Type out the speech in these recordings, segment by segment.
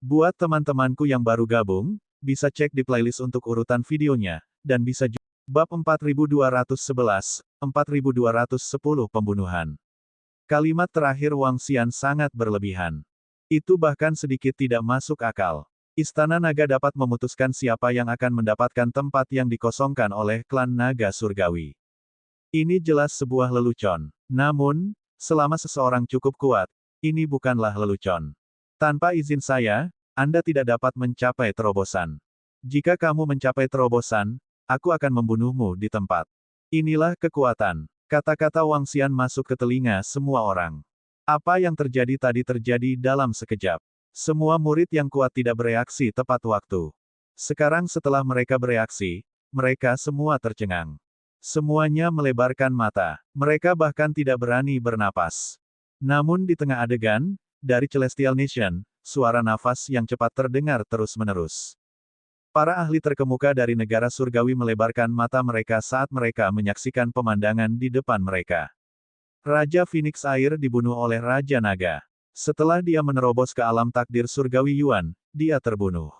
Buat teman-temanku yang baru gabung, bisa cek di playlist untuk urutan videonya, dan bisa juga bab 4211, 4210 pembunuhan. Kalimat terakhir Wang Xian sangat berlebihan. Itu bahkan sedikit tidak masuk akal. Istana Naga dapat memutuskan siapa yang akan mendapatkan tempat yang dikosongkan oleh klan Naga Surgawi. Ini jelas sebuah lelucon. Namun, selama seseorang cukup kuat, ini bukanlah lelucon. Tanpa izin saya, Anda tidak dapat mencapai terobosan. Jika kamu mencapai terobosan, aku akan membunuhmu di tempat. Inilah kekuatan. Kata-kata Wang Xian masuk ke telinga semua orang. Apa yang terjadi tadi terjadi dalam sekejap. Semua murid yang kuat tidak bereaksi tepat waktu. Sekarang setelah mereka bereaksi, mereka semua tercengang. Semuanya melebarkan mata. Mereka bahkan tidak berani bernapas. Namun di tengah adegan, dari Celestial Nation, suara nafas yang cepat terdengar terus-menerus. Para ahli terkemuka dari negara surgawi melebarkan mata mereka saat mereka menyaksikan pemandangan di depan mereka. Raja Phoenix Air dibunuh oleh Raja Naga. Setelah dia menerobos ke alam takdir surgawi Yuan, dia terbunuh.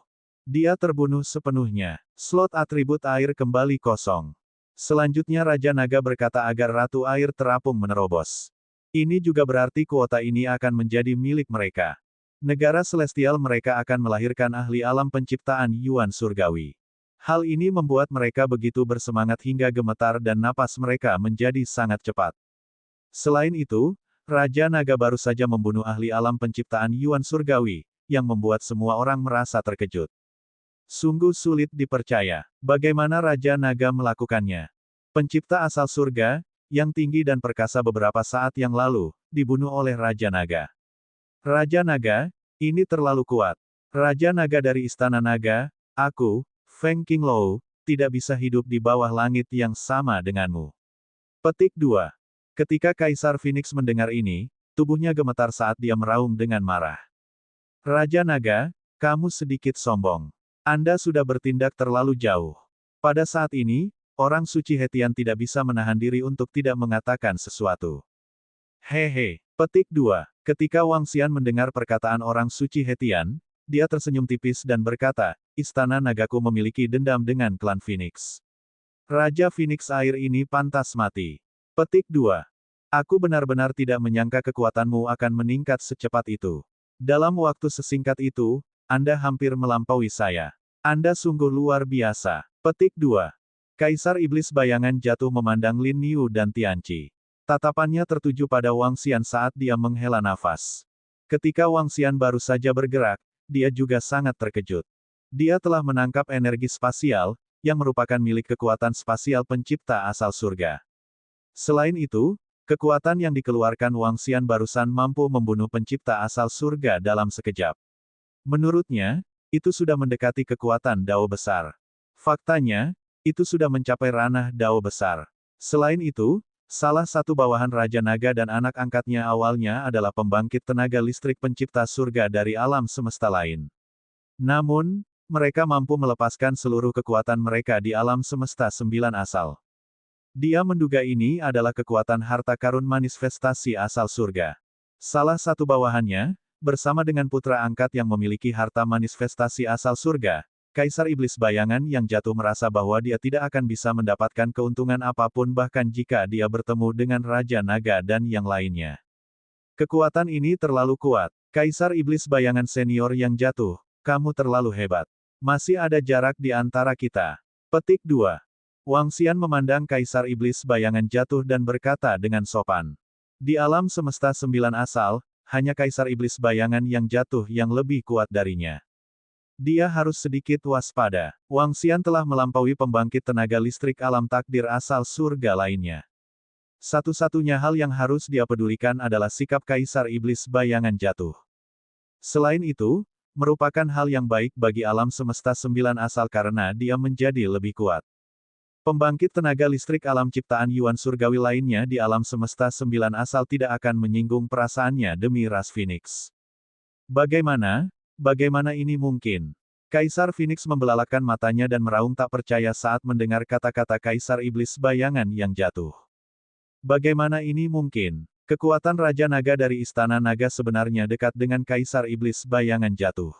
Dia terbunuh sepenuhnya. Slot atribut air kembali kosong. Selanjutnya Raja Naga berkata agar Ratu Air terapung menerobos. Ini juga berarti kuota ini akan menjadi milik mereka. Negara celestial mereka akan melahirkan ahli alam penciptaan Yuan surgawi. Hal ini membuat mereka begitu bersemangat hingga gemetar dan napas mereka menjadi sangat cepat. Selain itu, Raja Naga baru saja membunuh ahli alam penciptaan Yuan surgawi, yang membuat semua orang merasa terkejut. Sungguh sulit dipercaya. Bagaimana Raja Naga melakukannya? Pencipta asal surga, yang tinggi dan perkasa beberapa saat yang lalu, dibunuh oleh Raja Naga. Raja Naga, ini terlalu kuat. Raja Naga dari Istana Naga, aku, Feng Qinglou, tidak bisa hidup di bawah langit yang sama denganmu. Petik 2. Ketika Kaisar Phoenix mendengar ini, tubuhnya gemetar saat dia meraung dengan marah. Raja Naga, kamu sedikit sombong. Anda sudah bertindak terlalu jauh. Pada saat ini, orang suci Hetian tidak bisa menahan diri untuk tidak mengatakan sesuatu. Hehe. Petik 2. Ketika Wang Xian mendengar perkataan orang suci Hetian, dia tersenyum tipis dan berkata, Istana Nagaku memiliki dendam dengan klan Phoenix. Raja Phoenix Air ini pantas mati. Petik 2. Aku benar-benar tidak menyangka kekuatanmu akan meningkat secepat itu. Dalam waktu sesingkat itu, Anda hampir melampaui saya. Anda sungguh luar biasa. Petik 2. Kaisar Iblis Bayangan jatuh memandang Lin Niu dan Tianqi. Tatapannya tertuju pada Wang Xian saat dia menghela nafas. Ketika Wang Xian baru saja bergerak, dia juga sangat terkejut. Dia telah menangkap energi spasial, yang merupakan milik kekuatan spasial pencipta asal surga. Selain itu, kekuatan yang dikeluarkan Wang Xian barusan mampu membunuh pencipta asal surga dalam sekejap. Menurutnya, itu sudah mendekati kekuatan Dao besar. Faktanya, itu sudah mencapai ranah Dao besar. Selain itu, salah satu bawahan Raja Naga dan anak angkatnya awalnya adalah pembangkit tenaga listrik pencipta surga dari alam semesta lain. Namun, mereka mampu melepaskan seluruh kekuatan mereka di alam semesta 9 asal. Dia menduga ini adalah kekuatan harta karun manifestasi asal surga. Salah satu bawahannya, bersama dengan putra angkat yang memiliki harta manifestasi asal surga, Kaisar Iblis Bayangan yang jatuh merasa bahwa dia tidak akan bisa mendapatkan keuntungan apapun bahkan jika dia bertemu dengan Raja Naga dan yang lainnya. Kekuatan ini terlalu kuat. Kaisar Iblis Bayangan senior yang jatuh, kamu terlalu hebat. Masih ada jarak di antara kita. Petik 2. Wang Xian memandang Kaisar Iblis Bayangan jatuh dan berkata dengan sopan. Di alam semesta 9 asal, hanya Kaisar Iblis Bayangan yang jatuh yang lebih kuat darinya. Dia harus sedikit waspada. Wang Xian telah melampaui pembangkit tenaga listrik alam takdir asal surga lainnya. Satu-satunya hal yang harus dia pedulikan adalah sikap Kaisar Iblis Bayangan jatuh. Selain itu, merupakan hal yang baik bagi alam semesta 9 asal karena dia menjadi lebih kuat. Pembangkit tenaga listrik alam ciptaan Yuan surgawi lainnya di alam semesta 9 asal tidak akan menyinggung perasaannya demi ras Phoenix. Bagaimana ini mungkin? Kaisar Phoenix membelalakkan matanya dan meraung tak percaya saat mendengar kata-kata Kaisar Iblis Bayangan yang jatuh. Bagaimana ini mungkin? Kekuatan Raja Naga dari Istana Naga sebenarnya dekat dengan Kaisar Iblis Bayangan jatuh.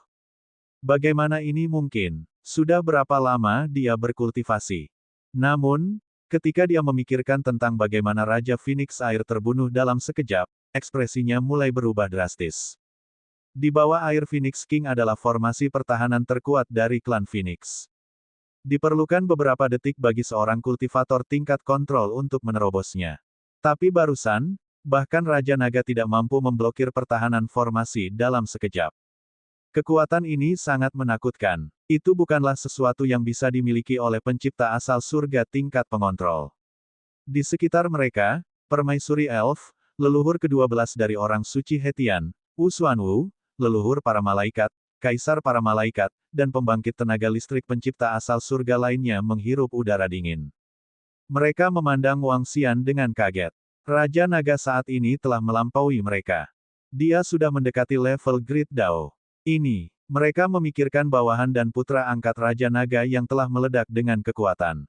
Bagaimana ini mungkin? Sudah berapa lama dia berkultivasi? Namun, ketika dia memikirkan tentang bagaimana Raja Phoenix Air terbunuh dalam sekejap, ekspresinya mulai berubah drastis. Di bawah air Phoenix King adalah formasi pertahanan terkuat dari klan Phoenix. Diperlukan beberapa detik bagi seorang kultivator tingkat kontrol untuk menerobosnya. Tapi barusan, bahkan Raja Naga tidak mampu memblokir pertahanan formasi dalam sekejap. Kekuatan ini sangat menakutkan. Itu bukanlah sesuatu yang bisa dimiliki oleh pencipta asal surga tingkat pengontrol. Di sekitar mereka, permaisuri elf, leluhur ke-12 dari orang suci Hetian, Wu Xuanwu, leluhur para malaikat, kaisar para malaikat, dan pembangkit tenaga listrik pencipta asal surga lainnya menghirup udara dingin. Mereka memandang Wang Xian dengan kaget. Raja Naga saat ini telah melampaui mereka. Dia sudah mendekati level Great Dao. Ini, mereka memikirkan bawahan dan putra angkat Raja Naga yang telah meledak dengan kekuatan.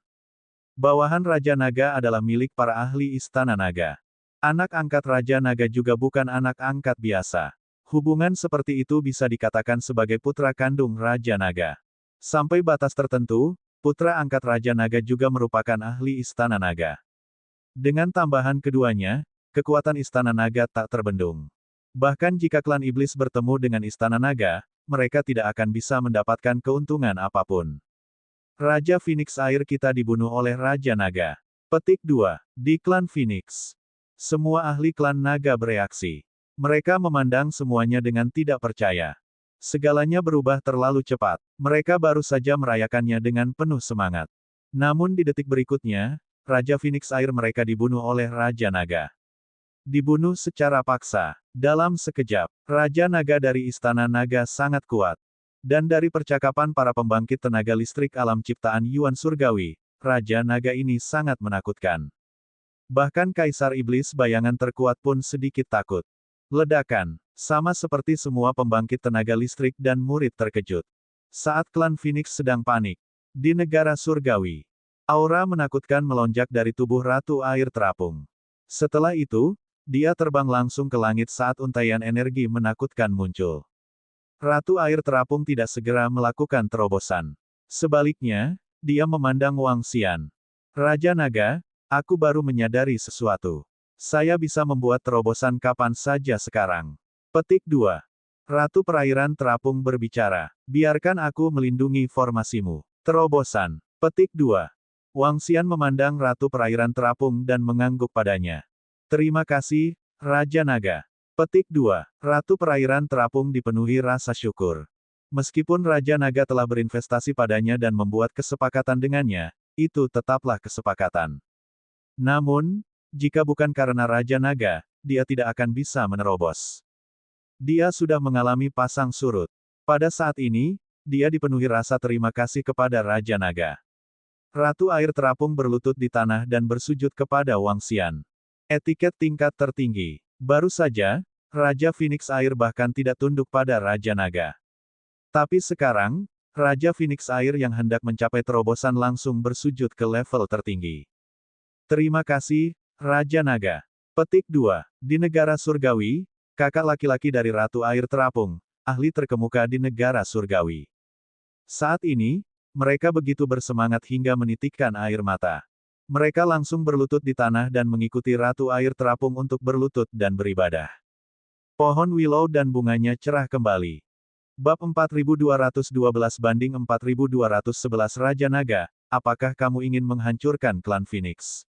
Bawahan Raja Naga adalah milik para ahli Istana Naga. Anak angkat Raja Naga juga bukan anak angkat biasa. Hubungan seperti itu bisa dikatakan sebagai putra kandung Raja Naga. Sampai batas tertentu, putra angkat Raja Naga juga merupakan ahli Istana Naga. Dengan tambahan keduanya, kekuatan Istana Naga tak terbendung. Bahkan jika klan iblis bertemu dengan Istana Naga, mereka tidak akan bisa mendapatkan keuntungan apapun. Raja Phoenix Air kita dibunuh oleh Raja Naga. Petik 2. Di klan Phoenix. Semua ahli klan Naga bereaksi. Mereka memandang semuanya dengan tidak percaya. Segalanya berubah terlalu cepat. Mereka baru saja merayakannya dengan penuh semangat. Namun di detik berikutnya, Raja Phoenix Air mereka dibunuh oleh Raja Naga. Dibunuh secara paksa. Dalam sekejap, Raja Naga dari Istana Naga sangat kuat. Dan dari percakapan para pembangkit tenaga listrik alam ciptaan Yuan Surgawi, Raja Naga ini sangat menakutkan. Bahkan Kaisar Iblis bayangan terkuat pun sedikit takut. Ledakan, sama seperti semua pembangkit tenaga listrik dan murid terkejut. Saat klan Phoenix sedang panik, di negara surgawi, aura menakutkan melonjak dari tubuh Ratu Air Terapung. Setelah itu, dia terbang langsung ke langit saat untaian energi menakutkan muncul. Ratu Air Terapung tidak segera melakukan terobosan. Sebaliknya, dia memandang Wang Xian. Raja Naga, aku baru menyadari sesuatu. Saya bisa membuat terobosan kapan saja sekarang. Petik 2. Ratu Perairan Terapung berbicara. Biarkan aku melindungi formasimu. Terobosan. Petik 2. Wang Xian memandang Ratu Perairan Terapung dan mengangguk padanya. Terima kasih, Raja Naga. Petik 2. Ratu Perairan Terapung dipenuhi rasa syukur. Meskipun Raja Naga telah berinvestasi padanya dan membuat kesepakatan dengannya, itu tetaplah kesepakatan. Namun, jika bukan karena Raja Naga, dia tidak akan bisa menerobos. Dia sudah mengalami pasang surut. Pada saat ini, dia dipenuhi rasa terima kasih kepada Raja Naga. Ratu Air Terapung berlutut di tanah dan bersujud kepada Wang Xian. Etiket tingkat tertinggi. Baru saja, Raja Phoenix Air bahkan tidak tunduk pada Raja Naga. Tapi sekarang, Raja Phoenix Air yang hendak mencapai terobosan langsung bersujud ke level tertinggi. Terima kasih, Raja Naga. Petik 2. Di negara surgawi, kakak laki-laki dari Ratu Air Terapung, ahli terkemuka di negara surgawi. Saat ini, mereka begitu bersemangat hingga menitikkan air mata. Mereka langsung berlutut di tanah dan mengikuti Ratu Air Terapung untuk berlutut dan beribadah. Pohon willow dan bunganya cerah kembali. Bab 4212 banding 4211 Raja Naga, apakah kamu ingin menghancurkan klan Phoenix?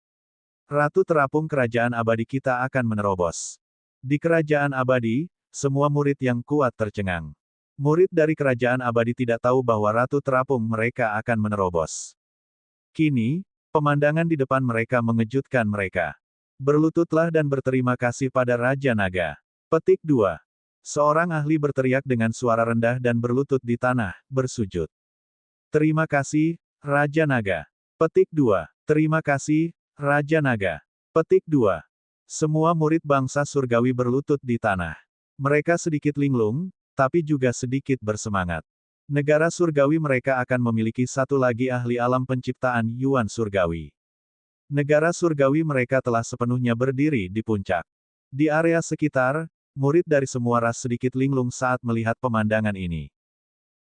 Ratu Terapung kerajaan abadi kita akan menerobos. Di kerajaan abadi, semua murid yang kuat tercengang. Murid dari kerajaan abadi tidak tahu bahwa Ratu Terapung mereka akan menerobos. Kini, pemandangan di depan mereka mengejutkan mereka. Berlututlah dan berterima kasih pada Raja Naga. Petik 2. Seorang ahli berteriak dengan suara rendah dan berlutut di tanah, bersujud. Terima kasih, Raja Naga. Petik 2. Terima kasih, Raja Naga. Petik 2. Semua murid bangsa surgawi berlutut di tanah. Mereka sedikit linglung, tapi juga sedikit bersemangat. Negara surgawi mereka akan memiliki satu lagi ahli alam penciptaan Yuan Surgawi. Negara surgawi mereka telah sepenuhnya berdiri di puncak. Di area sekitar, murid dari semua ras sedikit linglung saat melihat pemandangan ini.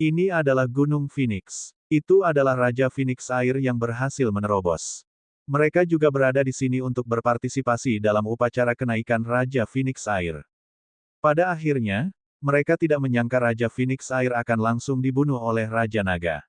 Ini adalah Gunung Phoenix. Itu adalah Raja Phoenix Air yang berhasil menerobos. Mereka juga berada di sini untuk berpartisipasi dalam upacara kenaikan Raja Phoenix Air. Pada akhirnya, mereka tidak menyangka Raja Phoenix Air akan langsung dibunuh oleh Raja Naga.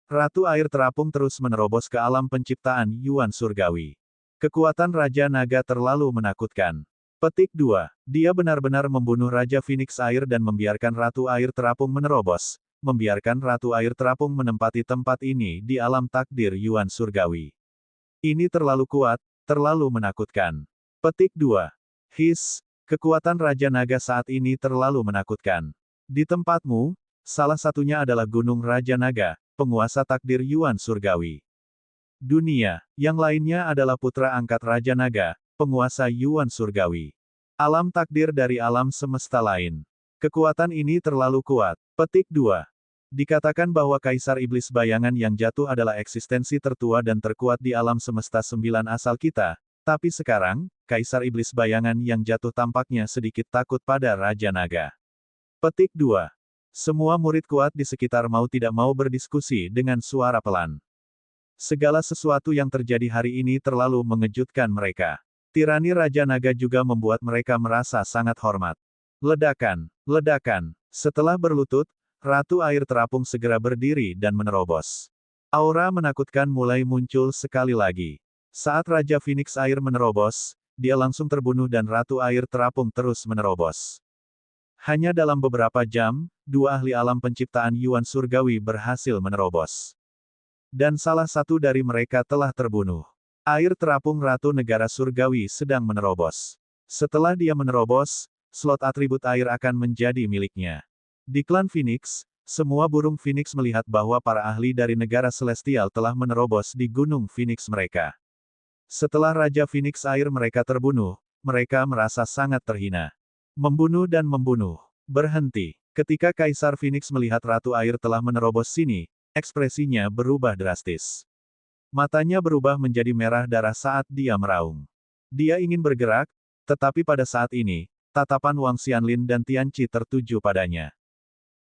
Ratu Air terapung terus menerobos ke alam penciptaan Yuan Surgawi. Kekuatan Raja Naga terlalu menakutkan. Petik 2. Dia benar-benar membunuh Raja Phoenix Air dan membiarkan Ratu Air terapung menerobos, membiarkan Ratu Air terapung menempati tempat ini di alam takdir Yuan Surgawi. Ini terlalu kuat, terlalu menakutkan. Petik 2. Kekuatan Raja Naga saat ini terlalu menakutkan. Di tempatmu, salah satunya adalah Gunung Raja Naga, penguasa takdir Yuan Surgawi. Dunia, yang lainnya adalah putra angkat Raja Naga, penguasa Yuan Surgawi. Alam takdir dari alam semesta lain. Kekuatan ini terlalu kuat. Petik 2. Dikatakan bahwa Kaisar Iblis Bayangan yang jatuh adalah eksistensi tertua dan terkuat di alam semesta 9 asal kita, tapi sekarang, Kaisar Iblis Bayangan yang jatuh tampaknya sedikit takut pada Raja Naga. Petik 2. Semua murid kuat di sekitar mau tidak mau berdiskusi dengan suara pelan. Segala sesuatu yang terjadi hari ini terlalu mengejutkan mereka. Tirani Raja Naga juga membuat mereka merasa sangat hormat. Ledakan, ledakan. Setelah berlutut, Ratu Air terapung segera berdiri dan menerobos. Aura menakutkan mulai muncul sekali lagi. Saat Raja Phoenix Air menerobos, dia langsung terbunuh dan Ratu Air terapung terus menerobos. Hanya dalam beberapa jam, 2 ahli alam penciptaan Yuan Surgawi berhasil menerobos. Dan salah satu dari mereka telah terbunuh. Air terapung Ratu Negara Surgawi sedang menerobos. Setelah dia menerobos, slot atribut air akan menjadi miliknya. Di klan Phoenix, semua burung Phoenix melihat bahwa para ahli dari negara Celestial telah menerobos di Gunung Phoenix mereka. Setelah Raja Phoenix Air mereka terbunuh, mereka merasa sangat terhina. Membunuh dan membunuh. Berhenti. Ketika Kaisar Phoenix melihat Ratu Air telah menerobos sini, ekspresinya berubah drastis. Matanya berubah menjadi merah darah saat dia meraung. Dia ingin bergerak, tetapi pada saat ini, tatapan Wang Xianlin dan Tianqi tertuju padanya.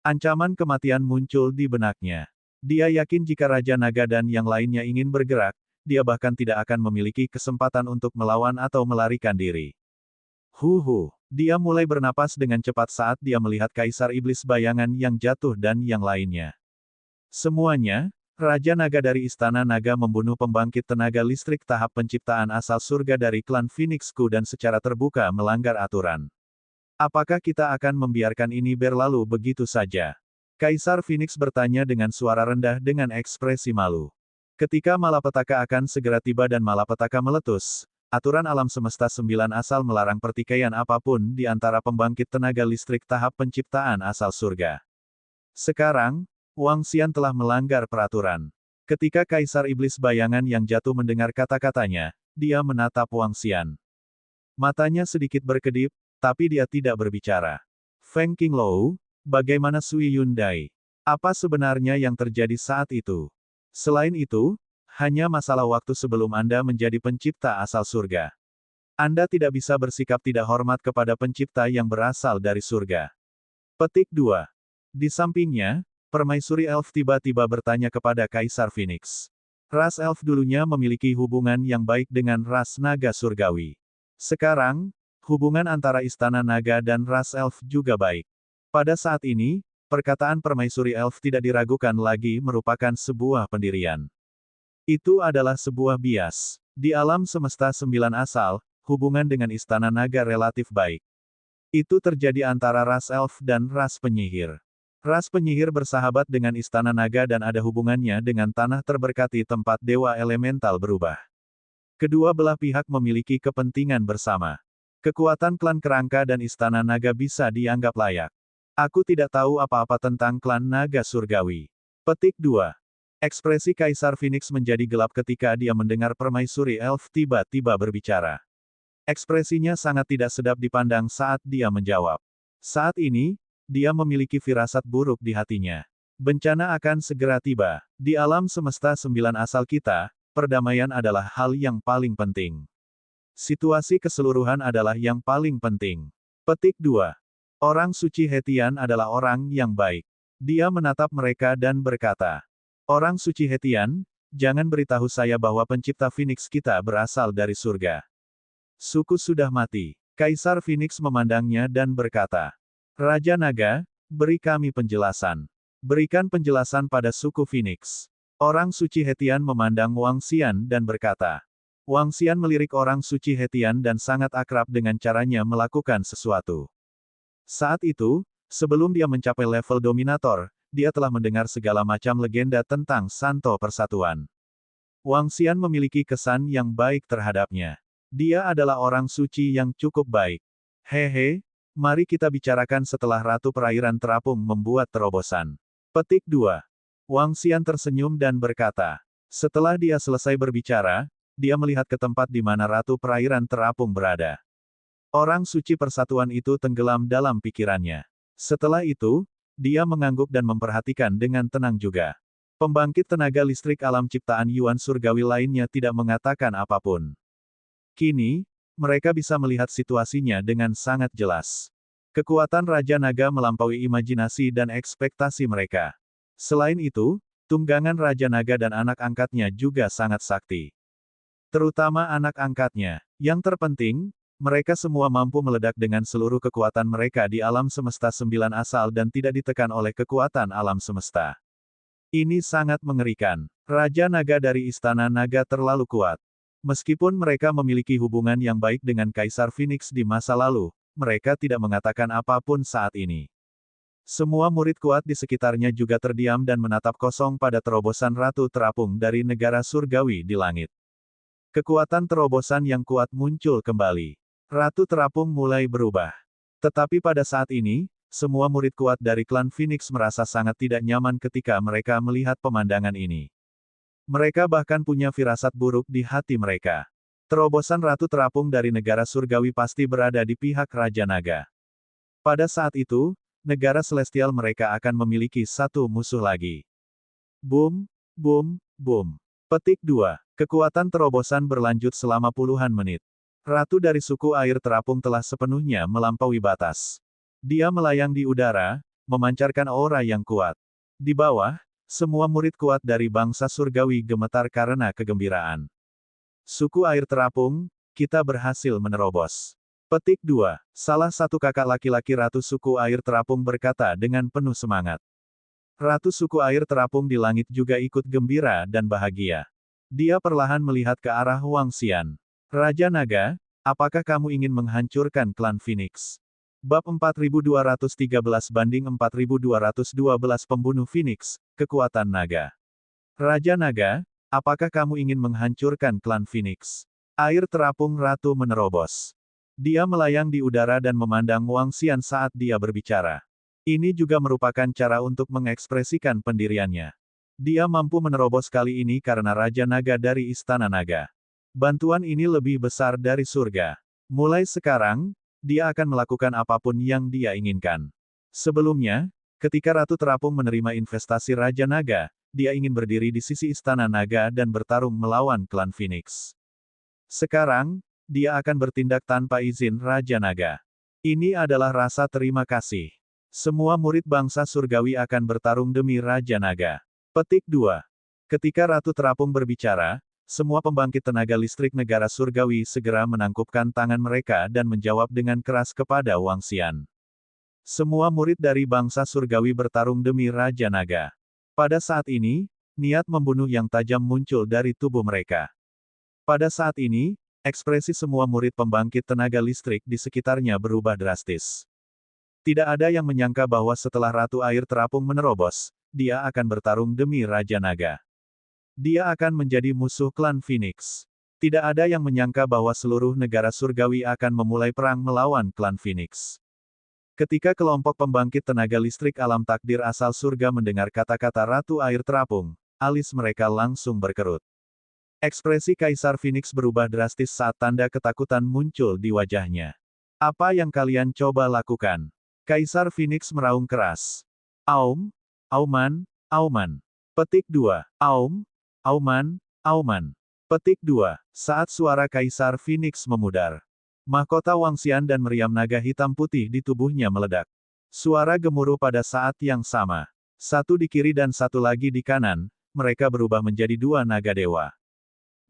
Ancaman kematian muncul di benaknya. Dia yakin jika Raja Naga dan yang lainnya ingin bergerak, dia bahkan tidak akan memiliki kesempatan untuk melawan atau melarikan diri. Dia mulai bernapas dengan cepat saat dia melihat Kaisar Iblis Bayangan yang jatuh dan yang lainnya. Semuanya, Raja Naga dari Istana Naga membunuh pembangkit tenaga listrik tahap penciptaan asal surga dari klan Phoenixku dan secara terbuka melanggar aturan. Apakah kita akan membiarkan ini berlalu begitu saja? Kaisar Phoenix bertanya dengan suara rendah dengan ekspresi malu. Ketika malapetaka akan segera tiba dan malapetaka meletus, aturan alam semesta 9 asal melarang pertikaian apapun di antara pembangkit tenaga listrik tahap penciptaan asal surga. Sekarang, Wang Xian telah melanggar peraturan. Ketika Kaisar Iblis Bayangan yang jatuh mendengar kata-katanya, dia menatap Wang Xian. Matanya sedikit berkedip, tapi dia tidak berbicara. Feng Qinglou, bagaimana Sui Yundai? Apa sebenarnya yang terjadi saat itu? Selain itu, hanya masalah waktu sebelum Anda menjadi pencipta asal surga. Anda tidak bisa bersikap tidak hormat kepada pencipta yang berasal dari surga. Petik 2. Di sampingnya, Permaisuri Elf tiba-tiba bertanya kepada Kaisar Phoenix. Ras Elf dulunya memiliki hubungan yang baik dengan ras naga surgawi. Sekarang, hubungan antara Istana Naga dan ras Elf juga baik. Pada saat ini, perkataan Permaisuri Elf tidak diragukan lagi merupakan sebuah pendirian. Itu adalah sebuah bias. Di alam semesta 9 asal, hubungan dengan Istana Naga relatif baik. Itu terjadi antara ras Elf dan ras penyihir. Ras penyihir bersahabat dengan Istana Naga dan ada hubungannya dengan tanah terberkati tempat dewa elemental berubah. Kedua belah pihak memiliki kepentingan bersama. Kekuatan klan Kerangka dan Istana Naga bisa dianggap layak. Aku tidak tahu apa-apa tentang klan Naga Surgawi. Petik 2. Ekspresi Kaisar Phoenix menjadi gelap ketika dia mendengar Permaisuri Elf tiba-tiba berbicara. Ekspresinya sangat tidak sedap dipandang saat dia menjawab. Saat ini, dia memiliki firasat buruk di hatinya. Bencana akan segera tiba. Di alam semesta 9 asal kita, perdamaian adalah hal yang paling penting. Situasi keseluruhan adalah yang paling penting. Petik 2. Orang suci Hetian adalah orang yang baik. Dia menatap mereka dan berkata, "Orang suci Hetian, jangan beritahu saya bahwa pencipta Phoenix kita berasal dari surga. Suku sudah mati." Kaisar Phoenix memandangnya dan berkata, "Raja Naga, beri kami penjelasan. Berikan penjelasan pada suku Phoenix." Orang suci Hetian memandang Wang Xian dan berkata, Wang Xian melirik orang suci Hetian dan sangat akrab dengan caranya melakukan sesuatu. Saat itu, sebelum dia mencapai level dominator, dia telah mendengar segala macam legenda tentang Santo Persatuan. Wang Xian memiliki kesan yang baik terhadapnya. Dia adalah orang suci yang cukup baik. Hehe, mari kita bicarakan setelah Ratu Perairan Terapung membuat terobosan. Petik 2. Wang Xian tersenyum dan berkata, setelah dia selesai berbicara, dia melihat ke tempat di mana Ratu Perairan Terapung berada. Orang suci persatuan itu tenggelam dalam pikirannya. Setelah itu, dia mengangguk dan memperhatikan dengan tenang juga. Pembangkit tenaga listrik alam ciptaan Yuan Surgawi lainnya tidak mengatakan apapun. Kini, mereka bisa melihat situasinya dengan sangat jelas. Kekuatan Raja Naga melampaui imajinasi dan ekspektasi mereka. Selain itu, tunggangan Raja Naga dan anak angkatnya juga sangat sakti. Terutama anak angkatnya. Yang terpenting, mereka semua mampu meledak dengan seluruh kekuatan mereka di alam semesta 9 asal dan tidak ditekan oleh kekuatan alam semesta. Ini sangat mengerikan. Raja Naga dari Istana Naga terlalu kuat. Meskipun mereka memiliki hubungan yang baik dengan Kaisar Phoenix di masa lalu, mereka tidak mengatakan apapun saat ini. Semua murid kuat di sekitarnya juga terdiam dan menatap kosong pada terobosan Ratu Terapung dari negara surgawi di langit. Kekuatan terobosan yang kuat muncul kembali. Ratu Terapung mulai berubah. Tetapi pada saat ini, semua murid kuat dari klan Phoenix merasa sangat tidak nyaman ketika mereka melihat pemandangan ini. Mereka bahkan punya firasat buruk di hati mereka. Terobosan Ratu Terapung dari negara surgawi pasti berada di pihak Raja Naga. Pada saat itu, negara celestial mereka akan memiliki satu musuh lagi. Boom, boom, boom. Petik 2. Kekuatan terobosan berlanjut selama puluhan menit. Ratu dari suku air terapung telah sepenuhnya melampaui batas. Dia melayang di udara, memancarkan aura yang kuat. Di bawah, semua murid kuat dari bangsa surgawi gemetar karena kegembiraan. Suku air terapung, kita berhasil menerobos. Petik 2. Salah satu kakak laki-laki Ratu Suku Air Terapung berkata dengan penuh semangat. Ratu Suku Air Terapung di langit juga ikut gembira dan bahagia. Dia perlahan melihat ke arah Wang Xian. Raja Naga, apakah kamu ingin menghancurkan klan Phoenix? Bab 4213 banding 4212 pembunuh Phoenix, kekuatan naga. Raja Naga, apakah kamu ingin menghancurkan klan Phoenix? Air Terapung Ratu menerobos. Dia melayang di udara dan memandang Wang Xian saat dia berbicara. Ini juga merupakan cara untuk mengekspresikan pendiriannya. Dia mampu menerobos kali ini karena Raja Naga dari Istana Naga. Bantuan ini lebih besar dari surga. Mulai sekarang, dia akan melakukan apapun yang dia inginkan. Sebelumnya, ketika Ratu Terapung menerima investasi Raja Naga, dia ingin berdiri di sisi Istana Naga dan bertarung melawan klan Phoenix. Sekarang, dia akan bertindak tanpa izin Raja Naga. Ini adalah rasa terima kasih. Semua murid bangsa surgawi akan bertarung demi Raja Naga. Petik 2. Ketika Ratu Terapung berbicara, semua pembangkit tenaga listrik negara surgawi segera menangkupkan tangan mereka dan menjawab dengan keras kepada Wang Xian. Semua murid dari bangsa surgawi bertarung demi Raja Naga. Pada saat ini, niat membunuh yang tajam muncul dari tubuh mereka. Pada saat ini, ekspresi semua murid pembangkit tenaga listrik di sekitarnya berubah drastis. Tidak ada yang menyangka bahwa setelah Ratu Air Terapung menerobos, dia akan bertarung demi Raja Naga. Dia akan menjadi musuh klan Phoenix. Tidak ada yang menyangka bahwa seluruh negara surgawi akan memulai perang melawan klan Phoenix. Ketika kelompok pembangkit tenaga listrik alam takdir asal surga mendengar kata-kata Ratu Air Terapung, alis mereka langsung berkerut. Ekspresi Kaisar Phoenix berubah drastis saat tanda ketakutan muncul di wajahnya. Apa yang kalian coba lakukan? Kaisar Phoenix meraung keras. Aum, Auman, Auman. Petik 2. Aum, Auman, Auman. Petik 2. Saat suara Kaisar Phoenix memudar, mahkota Wang Xian dan meriam naga hitam putih di tubuhnya meledak. Suara gemuruh pada saat yang sama. Satu di kiri dan satu lagi di kanan, mereka berubah menjadi dua naga dewa.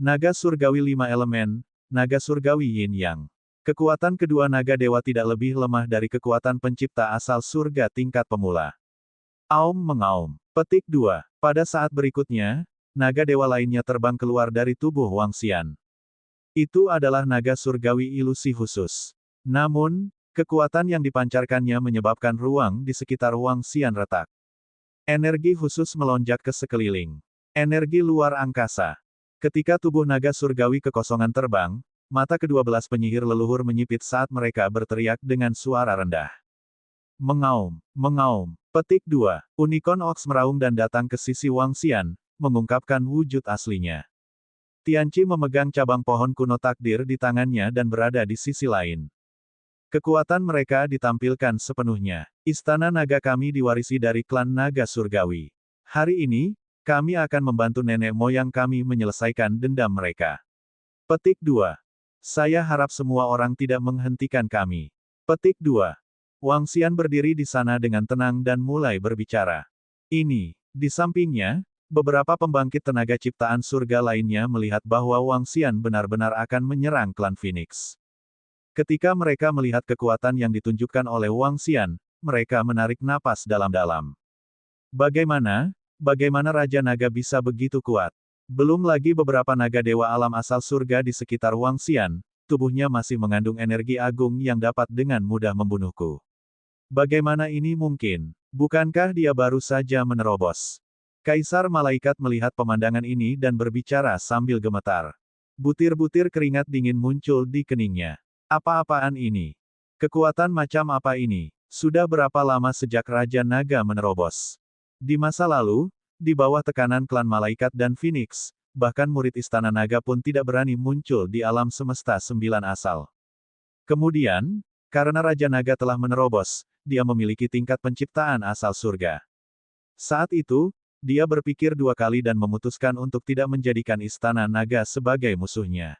Naga surgawi 5 elemen, naga surgawi yin yang. Kekuatan kedua naga dewa tidak lebih lemah dari kekuatan pencipta asal surga tingkat pemula. Aum mengaum. Petik 2. Pada saat berikutnya, naga dewa lainnya terbang keluar dari tubuh Wang Xian. Itu adalah naga surgawi ilusi khusus. Namun, kekuatan yang dipancarkannya menyebabkan ruang di sekitar Wang Xian retak. Energi khusus melonjak ke sekeliling. Energi luar angkasa. Ketika tubuh naga surgawi kekosongan terbang, mata ke-12 penyihir leluhur menyipit saat mereka berteriak dengan suara rendah. Mengaum, mengaum. Petik 2. Unicorn Ox meraung dan datang ke sisi Wang Xian, mengungkapkan wujud aslinya. Tianqi memegang cabang pohon kuno takdir di tangannya dan berada di sisi lain. Kekuatan mereka ditampilkan sepenuhnya. Istana naga kami diwarisi dari klan naga surgawi. Hari ini, kami akan membantu nenek moyang kami menyelesaikan dendam mereka. Petik 2. Saya harap semua orang tidak menghentikan kami. Petik 2. Wang Xian berdiri di sana dengan tenang dan mulai berbicara. Ini, di sampingnya, beberapa pembangkit tenaga ciptaan surga lainnya melihat bahwa Wang Xian benar-benar akan menyerang klan Phoenix. Ketika mereka melihat kekuatan yang ditunjukkan oleh Wang Xian, mereka menarik napas dalam-dalam. Bagaimana Raja Naga bisa begitu kuat? Belum lagi beberapa naga dewa alam asal surga di sekitar Wang Xian, tubuhnya masih mengandung energi agung yang dapat dengan mudah membunuhku. Bagaimana ini mungkin? Bukankah dia baru saja menerobos? Kaisar Malaikat melihat pemandangan ini dan berbicara sambil gemetar. Butir-butir keringat dingin muncul di keningnya. Apa-apaan ini? Kekuatan macam apa ini? Sudah berapa lama sejak Raja Naga menerobos? Di masa lalu, di bawah tekanan klan Malaikat dan Phoenix, bahkan murid Istana Naga pun tidak berani muncul di alam semesta 9 asal. Kemudian, karena Raja Naga telah menerobos, dia memiliki tingkat penciptaan asal surga. Saat itu, dia berpikir dua kali dan memutuskan untuk tidak menjadikan Istana Naga sebagai musuhnya.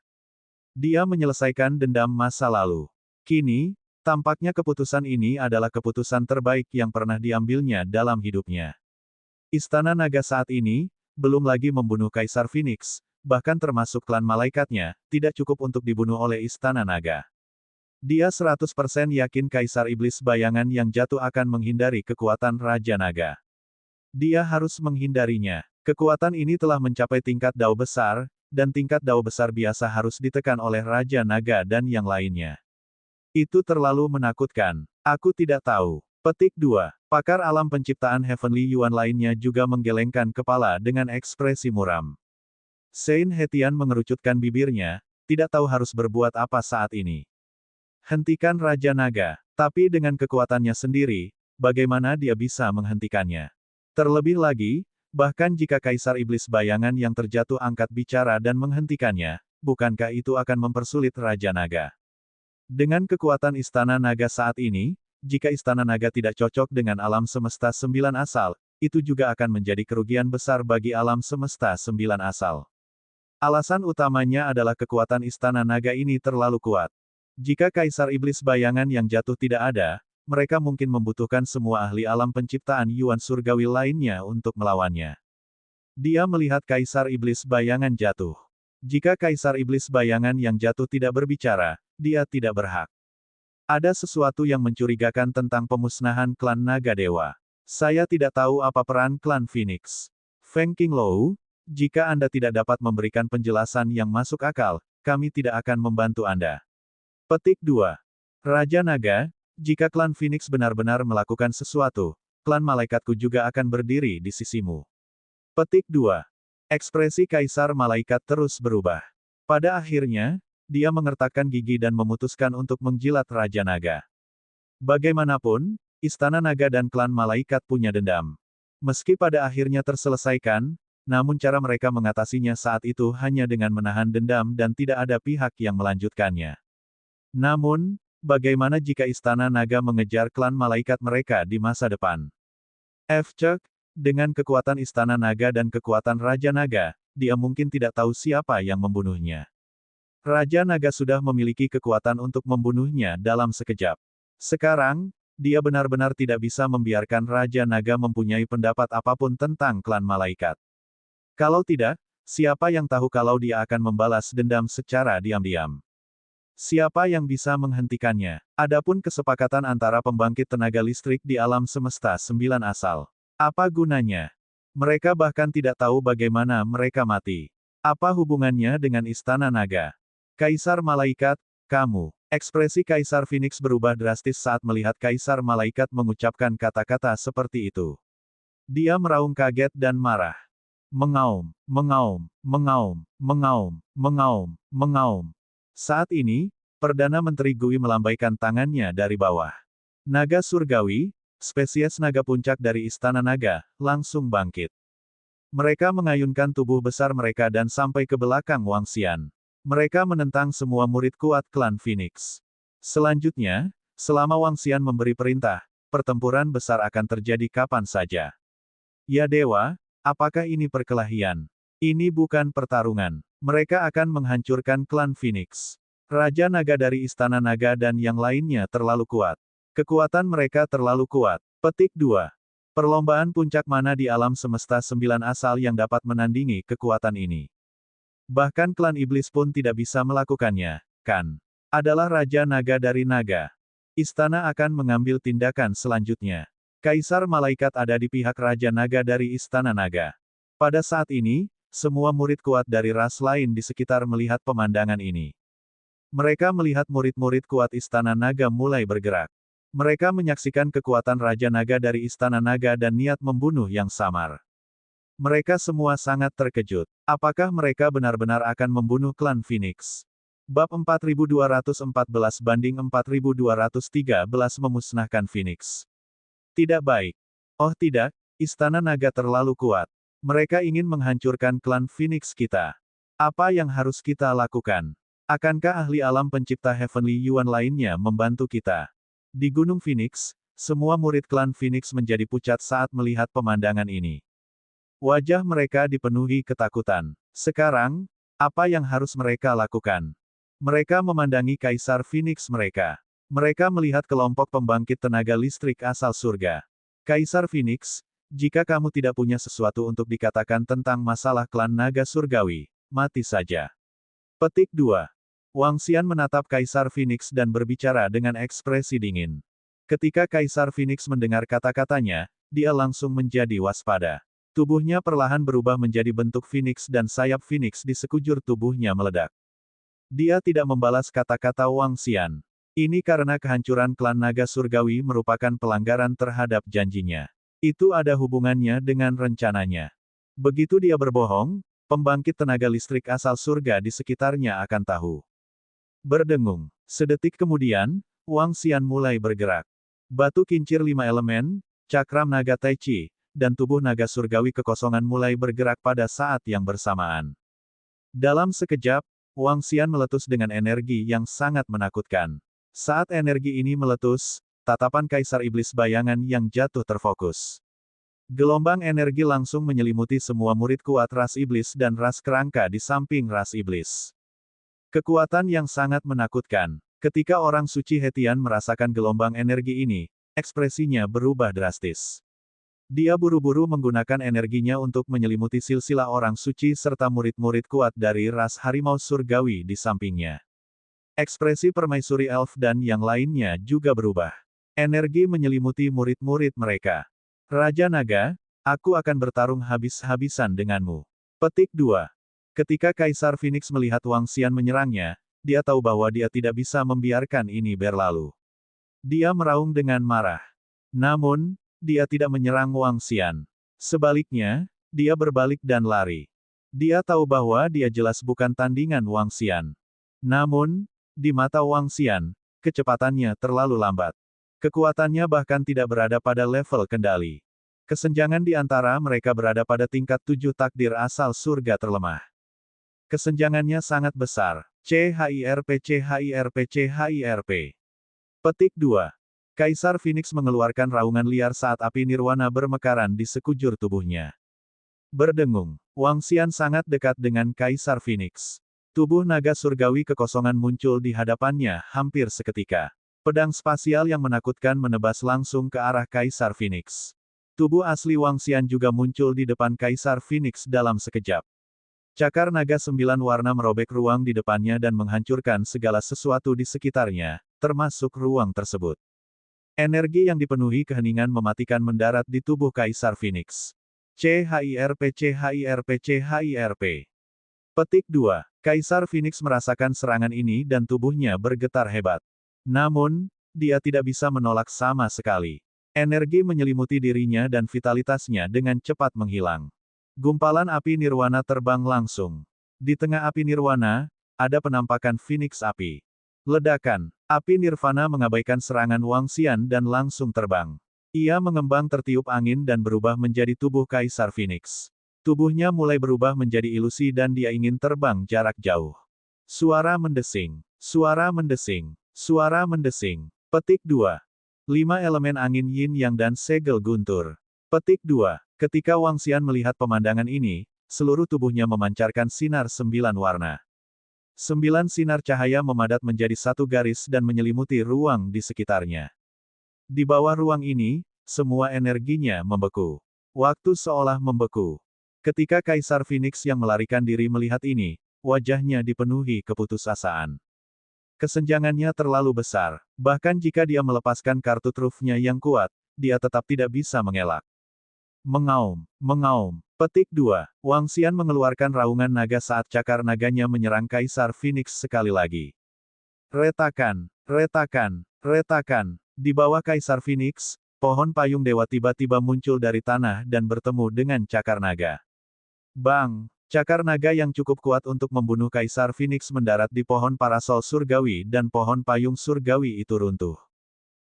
Dia menyelesaikan dendam masa lalu. Kini, tampaknya keputusan ini adalah keputusan terbaik yang pernah diambilnya dalam hidupnya. Istana Naga saat ini, belum lagi membunuh Kaisar Phoenix, bahkan termasuk klan malaikatnya, tidak cukup untuk dibunuh oleh Istana Naga. Dia 100% yakin Kaisar Iblis Bayangan yang jatuh akan menghindari kekuatan Raja Naga. Dia harus menghindarinya. Kekuatan ini telah mencapai tingkat dao besar, dan tingkat dao besar biasa harus ditekan oleh Raja Naga dan yang lainnya. Itu terlalu menakutkan. Aku tidak tahu. Petik 2. Pakar alam penciptaan Heavenly Yuan lainnya juga menggelengkan kepala dengan ekspresi muram. Saint Hetian mengerucutkan bibirnya, tidak tahu harus berbuat apa saat ini. Hentikan Raja Naga. Tapi dengan kekuatannya sendiri, bagaimana dia bisa menghentikannya? Terlebih lagi, bahkan jika Kaisar Iblis Bayangan yang terjatuh angkat bicara dan menghentikannya, bukankah itu akan mempersulit Raja Naga? Dengan kekuatan Istana Naga saat ini, jika Istana Naga tidak cocok dengan alam semesta 9 asal, itu juga akan menjadi kerugian besar bagi alam semesta 9 asal. Alasan utamanya adalah kekuatan Istana Naga ini terlalu kuat. Jika Kaisar Iblis Bayangan yang jatuh tidak ada, mereka mungkin membutuhkan semua ahli alam penciptaan Yuan surgawi lainnya untuk melawannya. Dia melihat Kaisar Iblis Bayangan jatuh. Jika Kaisar Iblis Bayangan yang jatuh tidak berbicara, dia tidak berhak. Ada sesuatu yang mencurigakan tentang pemusnahan klan Naga Dewa. Saya tidak tahu apa peran klan Phoenix. Feng Qinglou, jika Anda tidak dapat memberikan penjelasan yang masuk akal, kami tidak akan membantu Anda. Petik 2. Raja Naga, jika klan Phoenix benar-benar melakukan sesuatu, klan Malaikatku juga akan berdiri di sisimu. Petik 2. Ekspresi Kaisar Malaikat terus berubah. Pada akhirnya, dia mengertakkan gigi dan memutuskan untuk menjilat Raja Naga. Bagaimanapun, Istana Naga dan klan Malaikat punya dendam. Meski pada akhirnya terselesaikan, namun cara mereka mengatasinya saat itu hanya dengan menahan dendam dan tidak ada pihak yang melanjutkannya. Namun, bagaimana jika Istana Naga mengejar klan Malaikat mereka di masa depan? F-Cek, dengan kekuatan Istana Naga dan kekuatan Raja Naga, dia mungkin tidak tahu siapa yang membunuhnya. Raja Naga sudah memiliki kekuatan untuk membunuhnya dalam sekejap. Sekarang, dia benar-benar tidak bisa membiarkan Raja Naga mempunyai pendapat apapun tentang klan malaikat. Kalau tidak, siapa yang tahu kalau dia akan membalas dendam secara diam-diam? Siapa yang bisa menghentikannya? Adapun kesepakatan antara pembangkit tenaga listrik di alam semesta 9 asal. Apa gunanya? Mereka bahkan tidak tahu bagaimana mereka mati. Apa hubungannya dengan Istana Naga? Kaisar Malaikat, kamu. Ekspresi Kaisar Phoenix berubah drastis saat melihat Kaisar Malaikat mengucapkan kata-kata seperti itu. Dia meraung kaget dan marah. Mengaum, mengaum, mengaum, mengaum, mengaum, mengaum. Saat ini, Perdana Menteri Gui melambaikan tangannya dari bawah. Naga surgawi, spesies naga puncak dari Istana Naga, langsung bangkit. Mereka mengayunkan tubuh besar mereka dan sampai ke belakang Wang Xian. Mereka menentang semua murid kuat klan Phoenix. Selanjutnya, selama Wang Xian memberi perintah, pertempuran besar akan terjadi kapan saja. Ya dewa, apakah ini perkelahian? Ini bukan pertarungan. Mereka akan menghancurkan klan Phoenix. Raja Naga dari Istana Naga dan yang lainnya terlalu kuat. Kekuatan mereka terlalu kuat. Petik 2. Perlombaan puncak mana di alam semesta 9 asal yang dapat menandingi kekuatan ini. Bahkan klan iblis pun tidak bisa melakukannya, kan? Adalah Raja Naga dari Naga. Istana akan mengambil tindakan selanjutnya. Kaisar Malaikat ada di pihak Raja Naga dari Istana Naga. Pada saat ini, semua murid kuat dari ras lain di sekitar melihat pemandangan ini. Mereka melihat murid-murid kuat Istana Naga mulai bergerak. Mereka menyaksikan kekuatan Raja Naga dari Istana Naga dan niat membunuh yang samar. Mereka semua sangat terkejut. Apakah mereka benar-benar akan membunuh klan Phoenix? Bab 4214 banding 4213 memusnahkan Phoenix. Tidak baik. Oh tidak, Istana Naga terlalu kuat. Mereka ingin menghancurkan klan Phoenix kita. Apa yang harus kita lakukan? Akankah ahli alam pencipta Heavenly Yuan lainnya membantu kita? Di Gunung Phoenix, semua murid klan Phoenix menjadi pucat saat melihat pemandangan ini. Wajah mereka dipenuhi ketakutan. Sekarang, apa yang harus mereka lakukan? Mereka memandangi Kaisar Phoenix mereka. Mereka melihat kelompok pembangkit tenaga listrik asal surga. Kaisar Phoenix, jika kamu tidak punya sesuatu untuk dikatakan tentang masalah klan naga surgawi, mati saja. Petik 2. Wang Xian menatap Kaisar Phoenix dan berbicara dengan ekspresi dingin. Ketika Kaisar Phoenix mendengar kata-katanya, dia langsung menjadi waspada. Tubuhnya perlahan berubah menjadi bentuk Phoenix dan sayap Phoenix di sekujur tubuhnya meledak. Dia tidak membalas kata-kata Wang Xian. Ini karena kehancuran klan naga surgawi merupakan pelanggaran terhadap janjinya. Itu ada hubungannya dengan rencananya. Begitu dia berbohong, pembangkit tenaga listrik asal surga di sekitarnya akan tahu. Berdengung. Sedetik kemudian, Wang Xian mulai bergerak. Batu kincir 5 elemen, cakram naga Tai Chi, dan tubuh naga surgawi kekosongan mulai bergerak pada saat yang bersamaan. Dalam sekejap, Wang Xian meletus dengan energi yang sangat menakutkan. Saat energi ini meletus, tatapan Kaisar Iblis bayangan yang jatuh terfokus. Gelombang energi langsung menyelimuti semua murid kuat ras iblis dan ras kerangka di samping ras iblis. Kekuatan yang sangat menakutkan. Ketika orang suci Hetian merasakan gelombang energi ini, ekspresinya berubah drastis. Dia buru-buru menggunakan energinya untuk menyelimuti silsilah orang suci serta murid-murid kuat dari ras harimau surgawi di sampingnya. Ekspresi permaisuri elf dan yang lainnya juga berubah. Energi menyelimuti murid-murid mereka. Raja Naga, aku akan bertarung habis-habisan denganmu. Petik 2. Ketika Kaisar Phoenix melihat Wang Xian menyerangnya, dia tahu bahwa dia tidak bisa membiarkan ini berlalu. Dia meraung dengan marah. Namun, dia tidak menyerang Wang Xian. Sebaliknya, dia berbalik dan lari. Dia tahu bahwa dia jelas bukan tandingan Wang Xian. Namun, di mata Wang Xian, kecepatannya terlalu lambat. Kekuatannya bahkan tidak berada pada level kendali. Kesenjangan di antara mereka berada pada tingkat 7 takdir asal surga terlemah. Kesenjangannya sangat besar. CHIRP CHIRP CHIRP. Petik 2. Kaisar Phoenix mengeluarkan raungan liar saat api nirwana bermekaran di sekujur tubuhnya. Berdengung, Wang Xian sangat dekat dengan Kaisar Phoenix. Tubuh naga surgawi kekosongan muncul di hadapannya hampir seketika. Pedang spasial yang menakutkan menebas langsung ke arah Kaisar Phoenix. Tubuh asli Wang Xian juga muncul di depan Kaisar Phoenix dalam sekejap. Cakar naga 9 warna merobek ruang di depannya dan menghancurkan segala sesuatu di sekitarnya, termasuk ruang tersebut. Energi yang dipenuhi keheningan mematikan mendarat di tubuh Kaisar Phoenix. CHIRP CHIRP CHIRP. Petik 2. Kaisar Phoenix merasakan serangan ini dan tubuhnya bergetar hebat. Namun, dia tidak bisa menolak sama sekali. Energi menyelimuti dirinya dan vitalitasnya dengan cepat menghilang. Gumpalan api nirwana terbang langsung. Di tengah api nirwana, ada penampakan Phoenix api. Ledakan, api nirvana mengabaikan serangan Wang Xian dan langsung terbang. Ia mengembang tertiup angin dan berubah menjadi tubuh Kaisar Phoenix. Tubuhnya mulai berubah menjadi ilusi dan dia ingin terbang jarak jauh. Suara mendesing, suara mendesing, suara mendesing. Petik 2. 5 elemen angin yin yang dan segel guntur. Petik 2. Ketika Wang Xian melihat pemandangan ini, seluruh tubuhnya memancarkan sinar 9 warna. 9 sinar cahaya memadat menjadi satu garis dan menyelimuti ruang di sekitarnya. Di bawah ruang ini, semua energinya membeku. Waktu seolah membeku. Ketika Kaisar Phoenix yang melarikan diri melihat ini, wajahnya dipenuhi keputusasaan. Kesenjangannya terlalu besar, bahkan jika dia melepaskan kartu trufnya yang kuat, dia tetap tidak bisa mengelak. Mengaum, mengaum. Petik 2. Wang Xian mengeluarkan raungan naga saat cakar naganya menyerang Kaisar Phoenix sekali lagi. Retakan, retakan, retakan. Di bawah Kaisar Phoenix, pohon payung dewa tiba-tiba muncul dari tanah dan bertemu dengan cakar naga. Bang! Cakar naga yang cukup kuat untuk membunuh Kaisar Phoenix mendarat di pohon parasol surgawi dan pohon payung surgawi itu runtuh.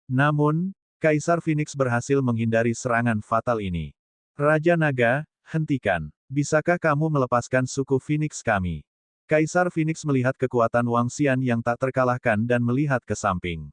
Namun, Kaisar Phoenix berhasil menghindari serangan fatal ini. Raja Naga, hentikan. Bisakah kamu melepaskan suku Phoenix kami? Kaisar Phoenix melihat kekuatan Wang Xian yang tak terkalahkan dan melihat ke samping.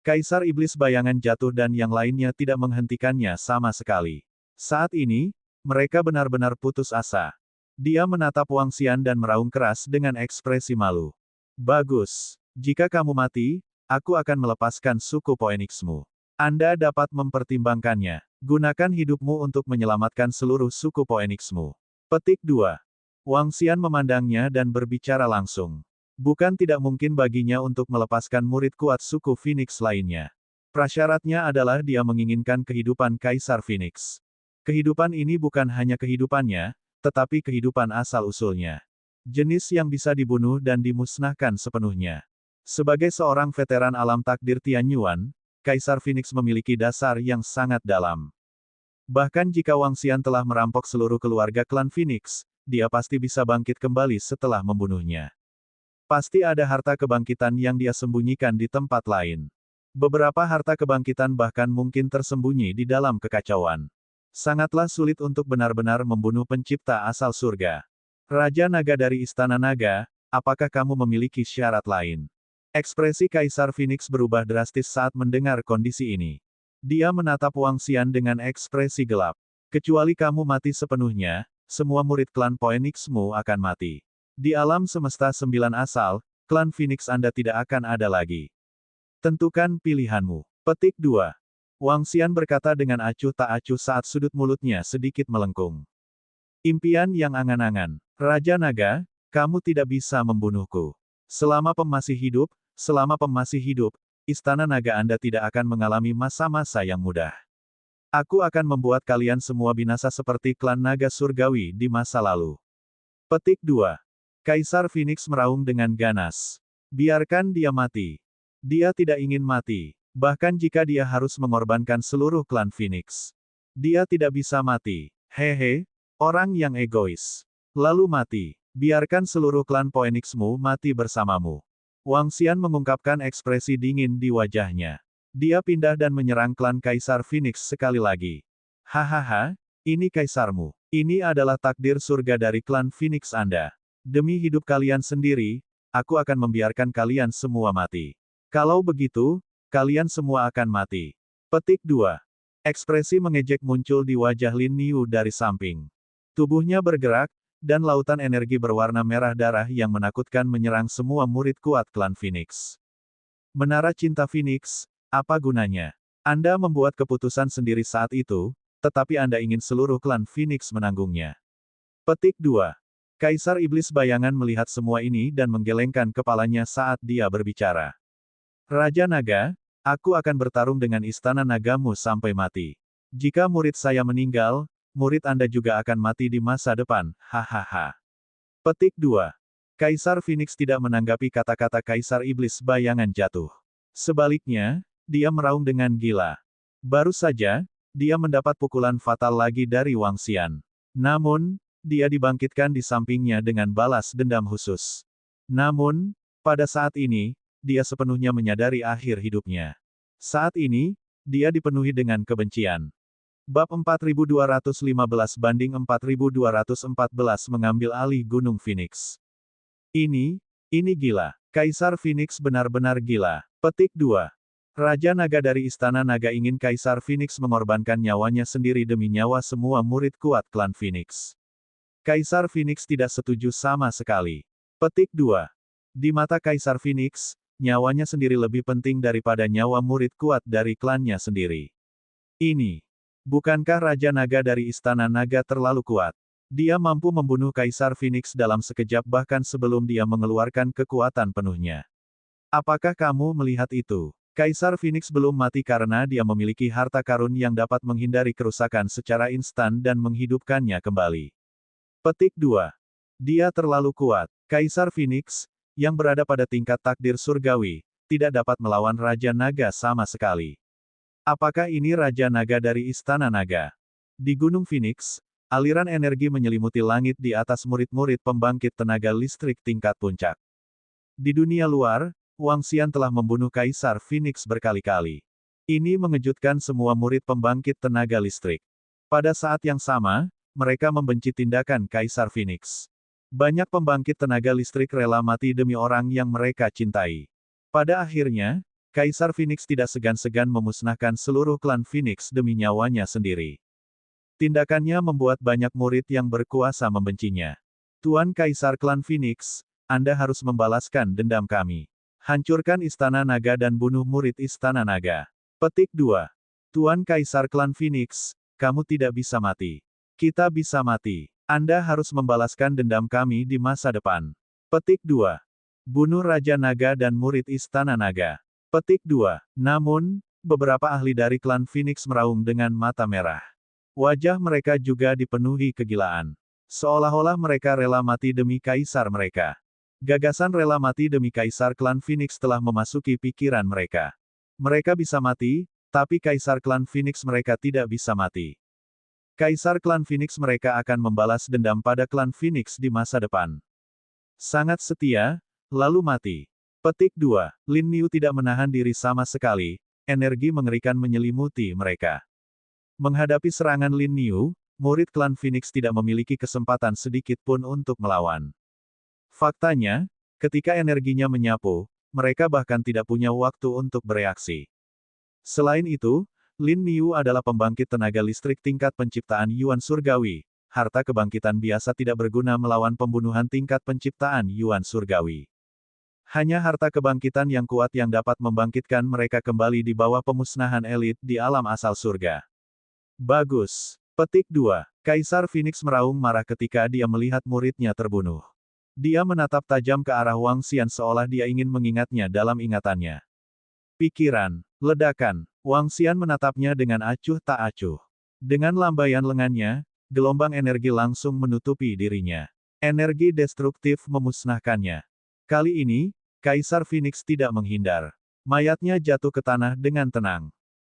Kaisar Iblis bayangan jatuh dan yang lainnya tidak menghentikannya sama sekali. Saat ini, mereka benar-benar putus asa. Dia menatap Wang Xian dan meraung keras dengan ekspresi malu. Bagus. Jika kamu mati, aku akan melepaskan suku Phoenixmu. Anda dapat mempertimbangkannya. Gunakan hidupmu untuk menyelamatkan seluruh suku Phoenixmu. Petik 2. Wang Xian memandangnya dan berbicara langsung. Bukan tidak mungkin baginya untuk melepaskan murid kuat suku Phoenix lainnya. Prasyaratnya adalah dia menginginkan kehidupan Kaisar Phoenix. Kehidupan ini bukan hanya kehidupannya, tetapi kehidupan asal-usulnya. Jenis yang bisa dibunuh dan dimusnahkan sepenuhnya. Sebagai seorang veteran alam takdir Tianyuan, Kaisar Phoenix memiliki dasar yang sangat dalam. Bahkan jika Wang Xian telah merampok seluruh keluarga klan Phoenix, dia pasti bisa bangkit kembali setelah membunuhnya. Pasti ada harta kebangkitan yang dia sembunyikan di tempat lain. Beberapa harta kebangkitan bahkan mungkin tersembunyi di dalam kekacauan. Sangatlah sulit untuk benar-benar membunuh pencipta asal surga. Raja Naga dari Istana Naga, apakah kamu memiliki syarat lain? Ekspresi Kaisar Phoenix berubah drastis saat mendengar kondisi ini. Dia menatap Wang Xian dengan ekspresi gelap. Kecuali kamu mati sepenuhnya, semua murid klan Phoenixmu akan mati. Di alam semesta 9 asal, klan Phoenix Anda tidak akan ada lagi. Tentukan pilihanmu. Petik 2. Wang Xian berkata dengan acuh tak acuh saat sudut mulutnya sedikit melengkung. Impian yang angan-angan. Raja Naga, kamu tidak bisa membunuhku. Selama masih hidup, Istana Naga Anda tidak akan mengalami masa-masa yang mudah. Aku akan membuat kalian semua binasa seperti klan naga surgawi di masa lalu. Petik 2. Kaisar Phoenix meraung dengan ganas. Biarkan dia mati. Dia tidak ingin mati. Bahkan jika dia harus mengorbankan seluruh klan Phoenix. Dia tidak bisa mati. Hehe, orang yang egois. Lalu mati. Biarkan seluruh klan Phoenixmu mati bersamamu. Wang Xian mengungkapkan ekspresi dingin di wajahnya. Dia pindah dan menyerang klan Kaisar Phoenix sekali lagi. Hahaha, ini kaisarmu. Ini adalah takdir surga dari klan Phoenix Anda. Demi hidup kalian sendiri, aku akan membiarkan kalian semua mati. Kalau begitu, kalian semua akan mati. Petik 2. Ekspresi mengejek muncul di wajah Lin Niu dari samping. Tubuhnya bergerak, dan lautan energi berwarna merah darah yang menakutkan menyerang semua murid kuat klan Phoenix. Menara Cinta Phoenix, apa gunanya? Anda membuat keputusan sendiri saat itu, tetapi Anda ingin seluruh klan Phoenix menanggungnya. Petik 2. Kaisar Iblis Bayangan melihat semua ini dan menggelengkan kepalanya saat dia berbicara. Raja Naga, aku akan bertarung dengan Istana Nagamu sampai mati. Jika murid saya meninggal, murid Anda juga akan mati di masa depan, hahaha. Petik 2. Kaisar Phoenix tidak menanggapi kata-kata Kaisar Iblis Bayangan jatuh. Sebaliknya, dia meraung dengan gila. Baru saja, dia mendapat pukulan fatal lagi dari Wang Xian. Namun, dia dibangkitkan di sampingnya dengan balas dendam khusus. Namun, pada saat ini, dia sepenuhnya menyadari akhir hidupnya. Saat ini, dia dipenuhi dengan kebencian. Bab 4215 banding 4214 mengambil alih Gunung Phoenix. Ini gila. Kaisar Phoenix benar-benar gila. Petik 2. Raja Naga dari Istana Naga ingin Kaisar Phoenix mengorbankan nyawanya sendiri demi nyawa semua murid kuat klan Phoenix. Kaisar Phoenix tidak setuju sama sekali. Petik 2. Di mata Kaisar Phoenix, nyawanya sendiri lebih penting daripada nyawa murid kuat dari klannya sendiri. Bukankah Raja Naga dari Istana Naga terlalu kuat? Dia mampu membunuh Kaisar Phoenix dalam sekejap bahkan sebelum dia mengeluarkan kekuatan penuhnya. Apakah kamu melihat itu? Kaisar Phoenix belum mati karena dia memiliki harta karun yang dapat menghindari kerusakan secara instan dan menghidupkannya kembali. Petik 2. Dia terlalu kuat. Kaisar Phoenix, yang berada pada tingkat takdir surgawi, tidak dapat melawan Raja Naga sama sekali. Apakah ini Raja Naga dari Istana Naga? Di Gunung Phoenix, aliran energi menyelimuti langit di atas murid-murid pembangkit tenaga listrik tingkat puncak. Di dunia luar, Wang Xian telah membunuh Kaisar Phoenix berkali-kali. Ini mengejutkan semua murid pembangkit tenaga listrik. Pada saat yang sama, mereka membenci tindakan Kaisar Phoenix. Banyak pembangkit tenaga listrik rela mati demi orang yang mereka cintai. Pada akhirnya, Kaisar Phoenix tidak segan-segan memusnahkan seluruh klan Phoenix demi nyawanya sendiri. Tindakannya membuat banyak murid yang berkuasa membencinya. Tuan Kaisar klan Phoenix, Anda harus membalaskan dendam kami. Hancurkan Istana Naga dan bunuh murid Istana Naga. Petik 2. Tuan Kaisar klan Phoenix, kamu tidak bisa mati. Kita bisa mati. Anda harus membalaskan dendam kami di masa depan. Petik 2. Bunuh Raja Naga dan murid Istana Naga. Petik 2. Namun, beberapa ahli dari klan Phoenix meraung dengan mata merah. Wajah mereka juga dipenuhi kegilaan. Seolah-olah mereka rela mati demi kaisar mereka. Gagasan rela mati demi kaisar klan Phoenix telah memasuki pikiran mereka. Mereka bisa mati, tapi kaisar klan Phoenix mereka tidak bisa mati. Kaisar klan Phoenix mereka akan membalas dendam pada klan Phoenix di masa depan. Sangat setia, lalu mati. Petik 2. Lin Niu tidak menahan diri sama sekali, energi mengerikan menyelimuti mereka. Menghadapi serangan Lin Niu, murid klan Phoenix tidak memiliki kesempatan sedikit pun untuk melawan. Faktanya, ketika energinya menyapu, mereka bahkan tidak punya waktu untuk bereaksi. Selain itu, Lin Niu adalah pembangkit tenaga listrik tingkat penciptaan Yuan Surgawi. Harta kebangkitan biasa tidak berguna melawan pembunuhan tingkat penciptaan Yuan Surgawi. Hanya harta kebangkitan yang kuat yang dapat membangkitkan mereka kembali di bawah pemusnahan elit di alam asal surga. Bagus. Petik 2. Kaisar Phoenix meraung marah ketika dia melihat muridnya terbunuh. Dia menatap tajam ke arah Wang Xian seolah dia ingin mengingatnya dalam ingatannya. Pikiran. Ledakan. Wang Xian menatapnya dengan acuh tak acuh. Dengan lambaian lengannya, gelombang energi langsung menutupi dirinya. Energi destruktif memusnahkannya. Kali ini, Kaisar Phoenix tidak menghindar. Mayatnya jatuh ke tanah dengan tenang.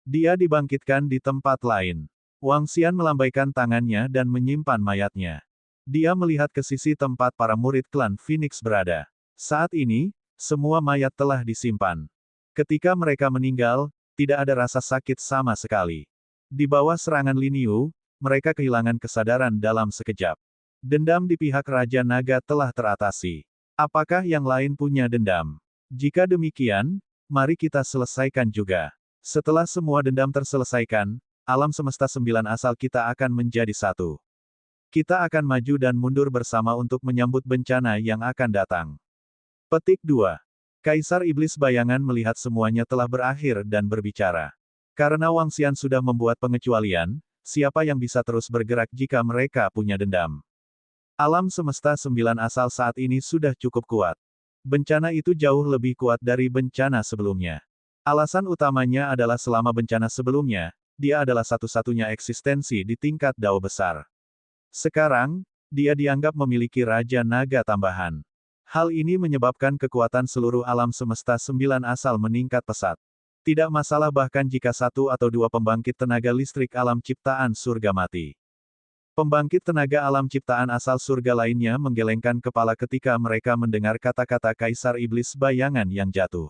Dia dibangkitkan di tempat lain. Wang Xian melambaikan tangannya dan menyimpan mayatnya. Dia melihat ke sisi tempat para murid klan Phoenix berada. Saat ini, semua mayat telah disimpan. Ketika mereka meninggal, tidak ada rasa sakit sama sekali. Di bawah serangan Lin Niu, mereka kehilangan kesadaran dalam sekejap. Dendam di pihak Raja Naga telah teratasi. Apakah yang lain punya dendam? Jika demikian, mari kita selesaikan juga. Setelah semua dendam terselesaikan, alam semesta 9 asal kita akan menjadi satu. Kita akan maju dan mundur bersama untuk menyambut bencana yang akan datang. Petik 2. Kaisar Iblis Bayangan melihat semuanya telah berakhir dan berbicara. Karena Wang Xian sudah membuat pengecualian, siapa yang bisa terus bergerak jika mereka punya dendam? Alam semesta 9 asal saat ini sudah cukup kuat. Bencana itu jauh lebih kuat dari bencana sebelumnya. Alasan utamanya adalah selama bencana sebelumnya, dia adalah satu-satunya eksistensi di tingkat Dao besar. Sekarang, dia dianggap memiliki Raja Naga tambahan. Hal ini menyebabkan kekuatan seluruh alam semesta 9 asal meningkat pesat. Tidak masalah bahkan jika satu atau dua pembangkit tenaga listrik alam ciptaan surga mati. Pembangkit tenaga alam ciptaan asal surga lainnya menggelengkan kepala ketika mereka mendengar kata-kata Kaisar Iblis Bayangan yang jatuh.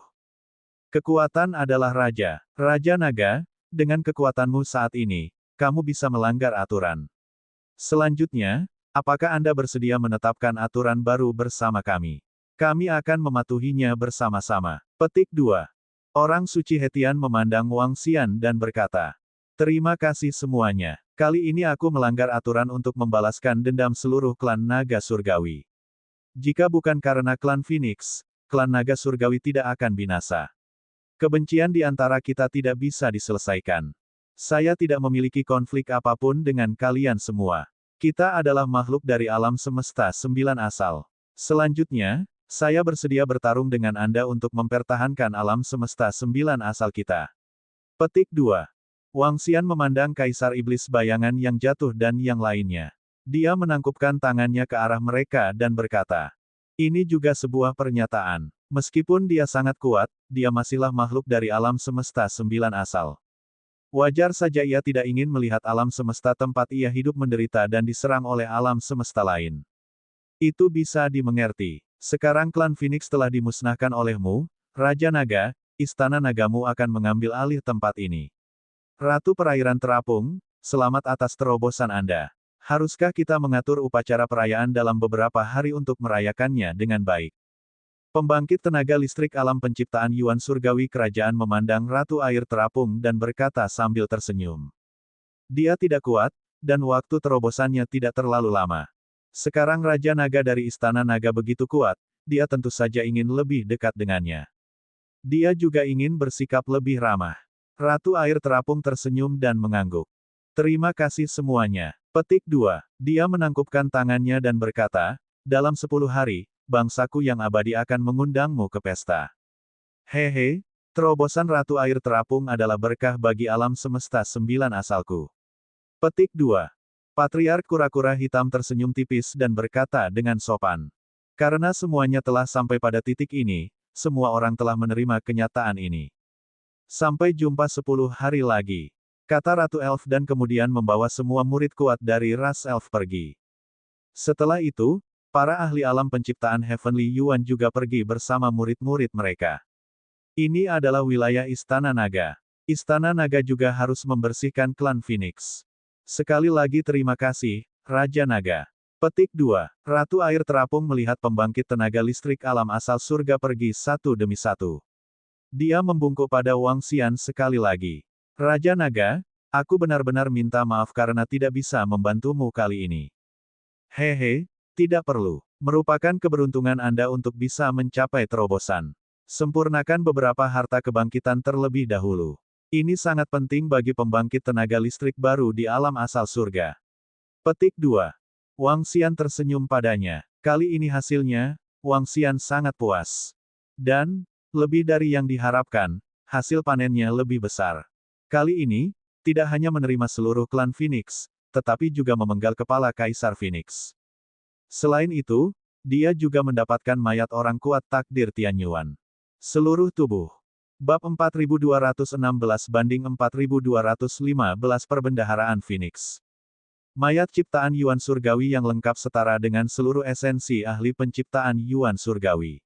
Kekuatan adalah Raja. Raja Naga, dengan kekuatanmu saat ini, kamu bisa melanggar aturan. Selanjutnya, apakah Anda bersedia menetapkan aturan baru bersama kami? Kami akan mematuhinya bersama-sama. Petik 2. Orang suci Hetian memandang Wang Xian dan berkata, "Terima kasih semuanya. Kali ini aku melanggar aturan untuk membalaskan dendam seluruh klan naga surgawi. Jika bukan karena klan Phoenix, klan naga surgawi tidak akan binasa. Kebencian di antara kita tidak bisa diselesaikan. Saya tidak memiliki konflik apapun dengan kalian semua. Kita adalah makhluk dari alam semesta 9 asal. Selanjutnya, saya bersedia bertarung dengan Anda untuk mempertahankan alam semesta 9 asal kita." Petik 2. Wang Xian memandang Kaisar Iblis Bayangan yang jatuh dan yang lainnya. Dia menangkupkan tangannya ke arah mereka dan berkata, "Ini juga sebuah pernyataan. Meskipun dia sangat kuat, dia masihlah makhluk dari alam semesta 9 asal. Wajar saja ia tidak ingin melihat alam semesta tempat ia hidup menderita dan diserang oleh alam semesta lain. Itu bisa dimengerti. Sekarang klan Phoenix telah dimusnahkan olehmu, Raja Naga, istana nagamu akan mengambil alih tempat ini. Ratu Perairan Terapung, selamat atas terobosan Anda. Haruskah kita mengatur upacara perayaan dalam beberapa hari untuk merayakannya dengan baik?" Pembangkit tenaga listrik alam penciptaan Yuan Surgawi Kerajaan memandang Ratu Air Terapung dan berkata sambil tersenyum. Dia tidak kuat, dan waktu terobosannya tidak terlalu lama. Sekarang Raja Naga dari Istana Naga begitu kuat, dia tentu saja ingin lebih dekat dengannya. Dia juga ingin bersikap lebih ramah. Ratu Air Terapung tersenyum dan mengangguk. "Terima kasih semuanya." Petik 2. Dia menangkupkan tangannya dan berkata, "Dalam 10 hari, bangsaku yang abadi akan mengundangmu ke pesta." Hehe, terobosan Ratu Air Terapung adalah berkah bagi alam semesta 9 asalku. Petik 2. Patriark Kura-Kura Hitam tersenyum tipis dan berkata dengan sopan. Karena semuanya telah sampai pada titik ini, semua orang telah menerima kenyataan ini. Sampai jumpa 10 hari lagi, kata Ratu Elf dan kemudian membawa semua murid kuat dari ras Elf pergi. Setelah itu, para ahli alam penciptaan Heavenly Yuan juga pergi bersama murid-murid mereka. Ini adalah wilayah Istana Naga. Istana Naga juga harus membersihkan klan Phoenix. Sekali lagi terima kasih, Raja Naga. Petik 2. Ratu Air Terapung melihat pembangkit tenaga listrik alam asal surga pergi satu demi satu. Dia membungkuk pada Wang Xian sekali lagi. "Raja Naga, aku benar-benar minta maaf karena tidak bisa membantumu kali ini." Hehe. Tidak perlu. Merupakan keberuntungan Anda untuk bisa mencapai terobosan. Sempurnakan beberapa harta kebangkitan terlebih dahulu. Ini sangat penting bagi pembangkit tenaga listrik baru di alam asal surga. Petik 2. Wang Xian tersenyum padanya. Kali ini hasilnya, Wang Xian sangat puas. Dan, lebih dari yang diharapkan, hasil panennya lebih besar. Kali ini, tidak hanya menerima seluruh klan Phoenix, tetapi juga memenggal kepala Kaisar Phoenix. Selain itu, dia juga mendapatkan mayat orang kuat takdir Tianyuan. Seluruh tubuh. Bab 4216 banding 4215 Perbendaharaan Phoenix. Mayat ciptaan Yuan Surgawi yang lengkap setara dengan seluruh esensi ahli penciptaan Yuan Surgawi.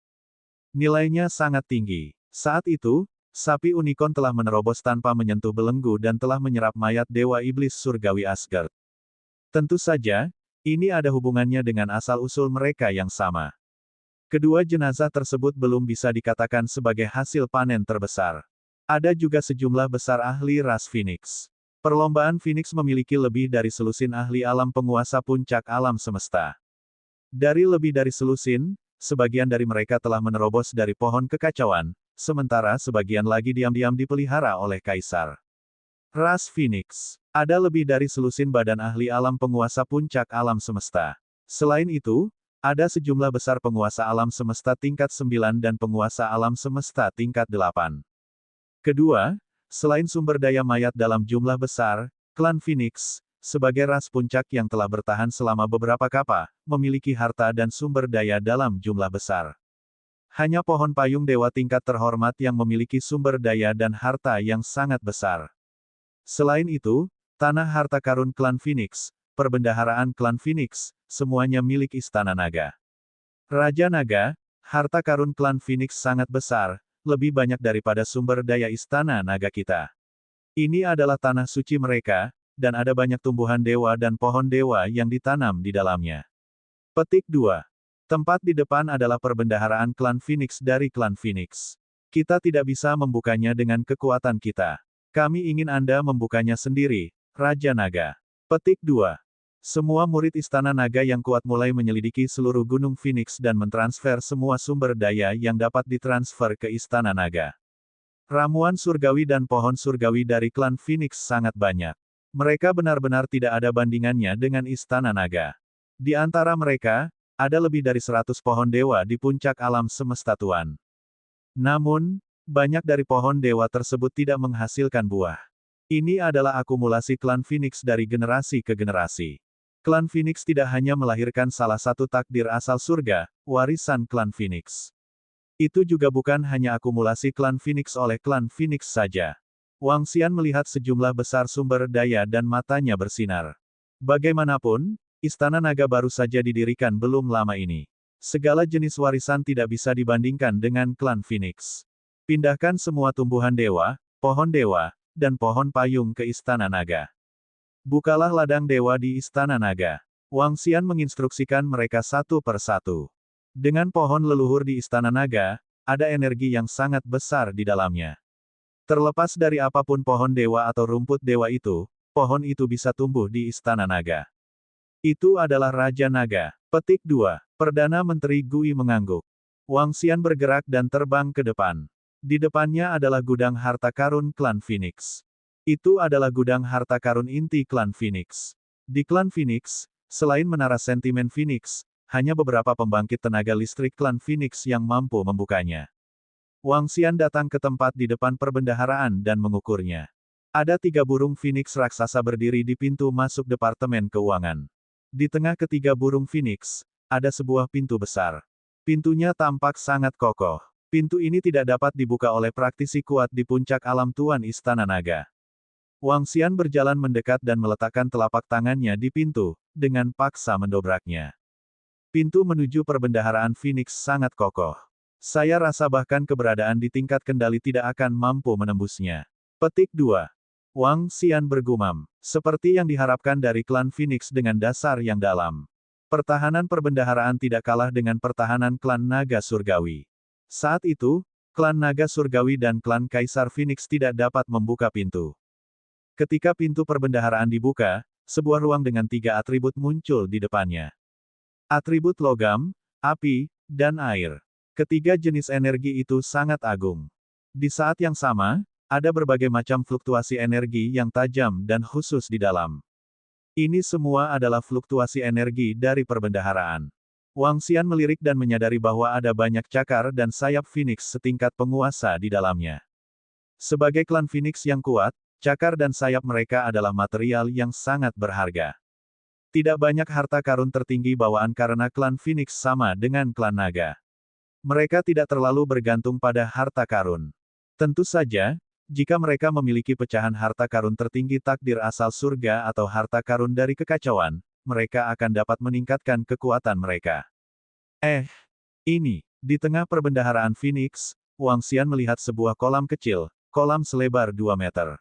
Nilainya sangat tinggi. Saat itu, sapi unicorn telah menerobos tanpa menyentuh belenggu dan telah menyerap mayat Dewa Iblis Surgawi Asgard. Tentu saja, ini ada hubungannya dengan asal-usul mereka yang sama. Kedua jenazah tersebut belum bisa dikatakan sebagai hasil panen terbesar. Ada juga sejumlah besar ahli ras Phoenix. Perlombaan Phoenix memiliki lebih dari selusin ahli alam penguasa puncak alam semesta. Dari lebih dari selusin, sebagian dari mereka telah menerobos dari pohon kekacauan, sementara sebagian lagi diam-diam dipelihara oleh Kaisar. Ras Phoenix. Ada lebih dari selusin badan ahli alam penguasa puncak alam semesta. Selain itu, ada sejumlah besar penguasa alam semesta tingkat 9 dan penguasa alam semesta tingkat 8. Kedua, selain sumber daya mayat dalam jumlah besar, klan Phoenix, sebagai ras puncak yang telah bertahan selama beberapa kapa, memiliki harta dan sumber daya dalam jumlah besar. Hanya pohon payung dewa tingkat terhormat yang memiliki sumber daya dan harta yang sangat besar. Selain itu, tanah harta karun klan Phoenix, perbendaharaan klan Phoenix, semuanya milik Istana Naga. Raja Naga, harta karun klan Phoenix sangat besar, lebih banyak daripada sumber daya Istana Naga kita. Ini adalah tanah suci mereka, dan ada banyak tumbuhan dewa dan pohon dewa yang ditanam di dalamnya. Petik 2. Tempat di depan adalah perbendaharaan klan Phoenix dari klan Phoenix. Kita tidak bisa membukanya dengan kekuatan kita. Kami ingin Anda membukanya sendiri, Raja Naga. Petik 2. Semua murid Istana Naga yang kuat mulai menyelidiki seluruh Gunung Phoenix dan mentransfer semua sumber daya yang dapat ditransfer ke Istana Naga. Ramuan surgawi dan pohon surgawi dari klan Phoenix sangat banyak. Mereka benar-benar tidak ada bandingannya dengan Istana Naga. Di antara mereka, ada lebih dari 100 pohon dewa di puncak alam semesta Tuan. Namun, banyak dari pohon dewa tersebut tidak menghasilkan buah. Ini adalah akumulasi klan Phoenix dari generasi ke generasi. Klan Phoenix tidak hanya melahirkan salah satu takdir asal surga, warisan klan Phoenix. Itu juga bukan hanya akumulasi klan Phoenix oleh klan Phoenix saja. Wang Xian melihat sejumlah besar sumber daya dan matanya bersinar. Bagaimanapun, Istana Naga baru saja didirikan belum lama ini. Segala jenis warisan tidak bisa dibandingkan dengan klan Phoenix. Pindahkan semua tumbuhan dewa, pohon dewa, dan pohon payung ke Istana Naga. Bukalah ladang dewa di Istana Naga. Wang Xian menginstruksikan mereka satu per satu. Dengan pohon leluhur di Istana Naga, ada energi yang sangat besar di dalamnya. Terlepas dari apapun pohon dewa atau rumput dewa itu, pohon itu bisa tumbuh di Istana Naga. Itu adalah Raja Naga. Petik 2. Perdana Menteri Gui mengangguk. Wang Xian bergerak dan terbang ke depan. Di depannya adalah gudang harta karun klan Phoenix. Itu adalah gudang harta karun inti klan Phoenix. Di klan Phoenix, selain menara sentimen Phoenix, hanya beberapa pembangkit tenaga listrik klan Phoenix yang mampu membukanya. Wang Xian datang ke tempat di depan perbendaharaan dan mengukurnya. Ada 3 burung Phoenix raksasa berdiri di pintu masuk Departemen Keuangan. Di tengah ketiga burung Phoenix, ada sebuah pintu besar. Pintunya tampak sangat kokoh. Pintu ini tidak dapat dibuka oleh praktisi kuat di puncak alam Tuan Istana Naga. Wang Xian berjalan mendekat dan meletakkan telapak tangannya di pintu, dengan paksa mendobraknya. Pintu menuju perbendaharaan Phoenix sangat kokoh. Saya rasa bahkan keberadaan di tingkat kendali tidak akan mampu menembusnya. Petik 2. Wang Xian bergumam, seperti yang diharapkan dari klan Phoenix dengan dasar yang dalam. Pertahanan perbendaharaan tidak kalah dengan pertahanan klan Naga Surgawi. Saat itu, klan Naga Surgawi dan klan Kaisar Phoenix tidak dapat membuka pintu. Ketika pintu perbendaharaan dibuka, sebuah ruang dengan 3 atribut muncul di depannya. Atribut logam, api, dan air. Ketiga jenis energi itu sangat agung. Di saat yang sama, ada berbagai macam fluktuasi energi yang tajam dan khusus di dalam. Ini semua adalah fluktuasi energi dari perbendaharaan. Wang Xian melirik dan menyadari bahwa ada banyak cakar dan sayap Phoenix setingkat penguasa di dalamnya. Sebagai klan Phoenix yang kuat, cakar dan sayap mereka adalah material yang sangat berharga. Tidak banyak harta karun tertinggi bawaan karena klan Phoenix sama dengan klan Naga. Mereka tidak terlalu bergantung pada harta karun. Tentu saja, jika mereka memiliki pecahan harta karun tertinggi takdir asal surga atau harta karun dari kekacauan, mereka akan dapat meningkatkan kekuatan mereka. Ini, di tengah perbendaharaan Phoenix, Wang Xian melihat sebuah kolam kecil, kolam selebar 2 meter.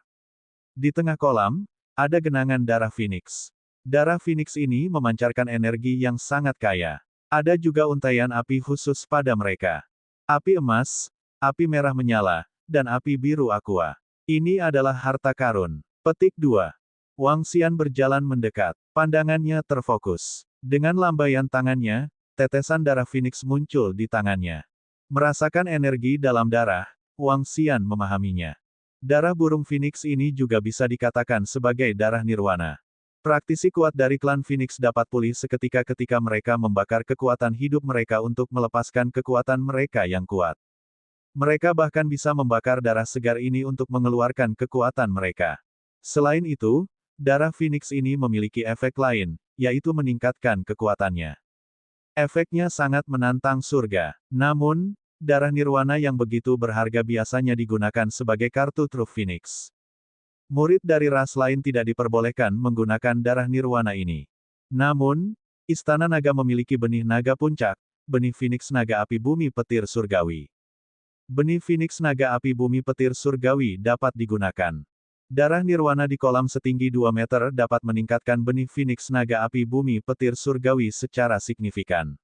Di tengah kolam, ada genangan darah Phoenix. Darah Phoenix ini memancarkan energi yang sangat kaya. Ada juga untaian api khusus pada mereka. Api emas, api merah menyala, dan api biru aqua. Ini adalah harta karun. Petik 2. Wang Xian berjalan mendekat. Pandangannya terfokus. Dengan lambaian tangannya, tetesan darah Phoenix muncul di tangannya. Merasakan energi dalam darah, Wang Xian memahaminya. Darah burung Phoenix ini juga bisa dikatakan sebagai darah nirwana. Praktisi kuat dari klan Phoenix dapat pulih seketika ketika mereka membakar kekuatan hidup mereka untuk melepaskan kekuatan mereka yang kuat. Mereka bahkan bisa membakar darah segar ini untuk mengeluarkan kekuatan mereka. Selain itu, darah Phoenix ini memiliki efek lain, yaitu meningkatkan kekuatannya. Efeknya sangat menantang surga. Namun, darah nirwana yang begitu berharga biasanya digunakan sebagai kartu truf Phoenix. Murid dari ras lain tidak diperbolehkan menggunakan darah nirwana ini. Namun, Istana Naga memiliki benih naga puncak, benih Phoenix Naga Api Bumi Petir Surgawi. Benih Phoenix Naga Api Bumi Petir Surgawi dapat digunakan. Darah nirwana di kolam setinggi 2 meter dapat meningkatkan benih Phoenix Naga Api Bumi Petir Surgawi secara signifikan.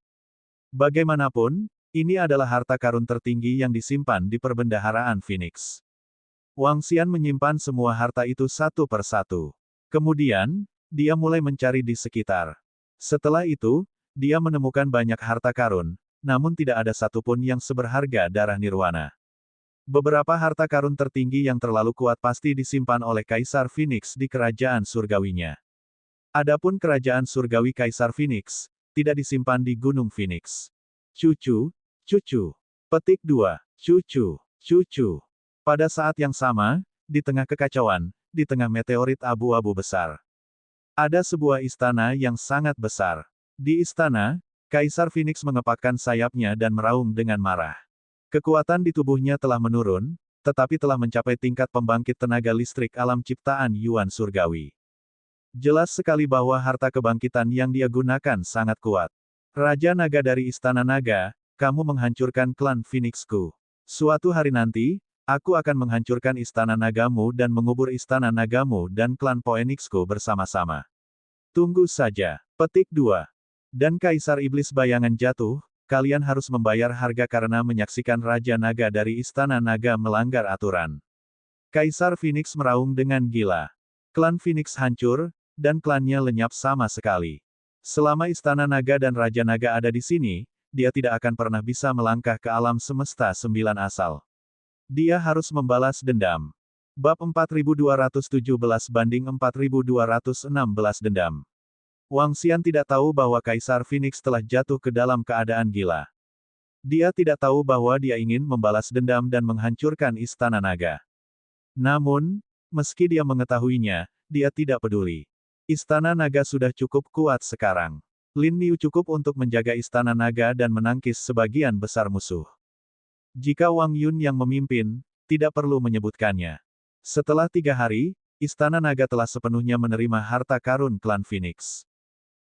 Bagaimanapun, ini adalah harta karun tertinggi yang disimpan di perbendaharaan Phoenix. Wang Xian menyimpan semua harta itu satu persatu. Kemudian, dia mulai mencari di sekitar. Setelah itu, dia menemukan banyak harta karun, namun tidak ada satupun yang seberharga darah nirwana. Beberapa harta karun tertinggi yang terlalu kuat pasti disimpan oleh Kaisar Phoenix di kerajaan surgawinya. Adapun kerajaan surgawi Kaisar Phoenix, tidak disimpan di Gunung Phoenix. Cucu. Petik 2. Cucu. Pada saat yang sama, di tengah kekacauan, di tengah meteorit abu-abu besar, ada sebuah istana yang sangat besar. Di istana, Kaisar Phoenix mengepakkan sayapnya dan meraung dengan marah. Kekuatan di tubuhnya telah menurun, tetapi telah mencapai tingkat pembangkit tenaga listrik alam ciptaan Yuan Surgawi. Jelas sekali bahwa harta kebangkitan yang dia gunakan sangat kuat. Raja Naga dari Istana Naga, kamu menghancurkan klan Phoenixku. Suatu hari nanti, aku akan menghancurkan istana nagamu dan mengubur istana nagamu dan klan Phoenixku bersama-sama. Tunggu saja. Petik 2. Dan Kaisar Iblis Bayangan jatuh, kalian harus membayar harga karena menyaksikan Raja Naga dari Istana Naga melanggar aturan. Kaisar Phoenix meraung dengan gila. Klan Phoenix hancur, dan klannya lenyap sama sekali. Selama Istana Naga dan Raja Naga ada di sini, dia tidak akan pernah bisa melangkah ke alam semesta 9 asal. Dia harus membalas dendam. Bab 4217 banding 4216 dendam. Wang Xian tidak tahu bahwa Kaisar Phoenix telah jatuh ke dalam keadaan gila. Dia tidak tahu bahwa dia ingin membalas dendam dan menghancurkan Istana Naga. Namun, meski dia mengetahuinya, dia tidak peduli. Istana Naga sudah cukup kuat sekarang. Lin Niu cukup untuk menjaga Istana Naga dan menangkis sebagian besar musuh. Jika Wang Yun yang memimpin, tidak perlu menyebutkannya. Setelah 3 hari, Istana Naga telah sepenuhnya menerima harta karun klan Phoenix.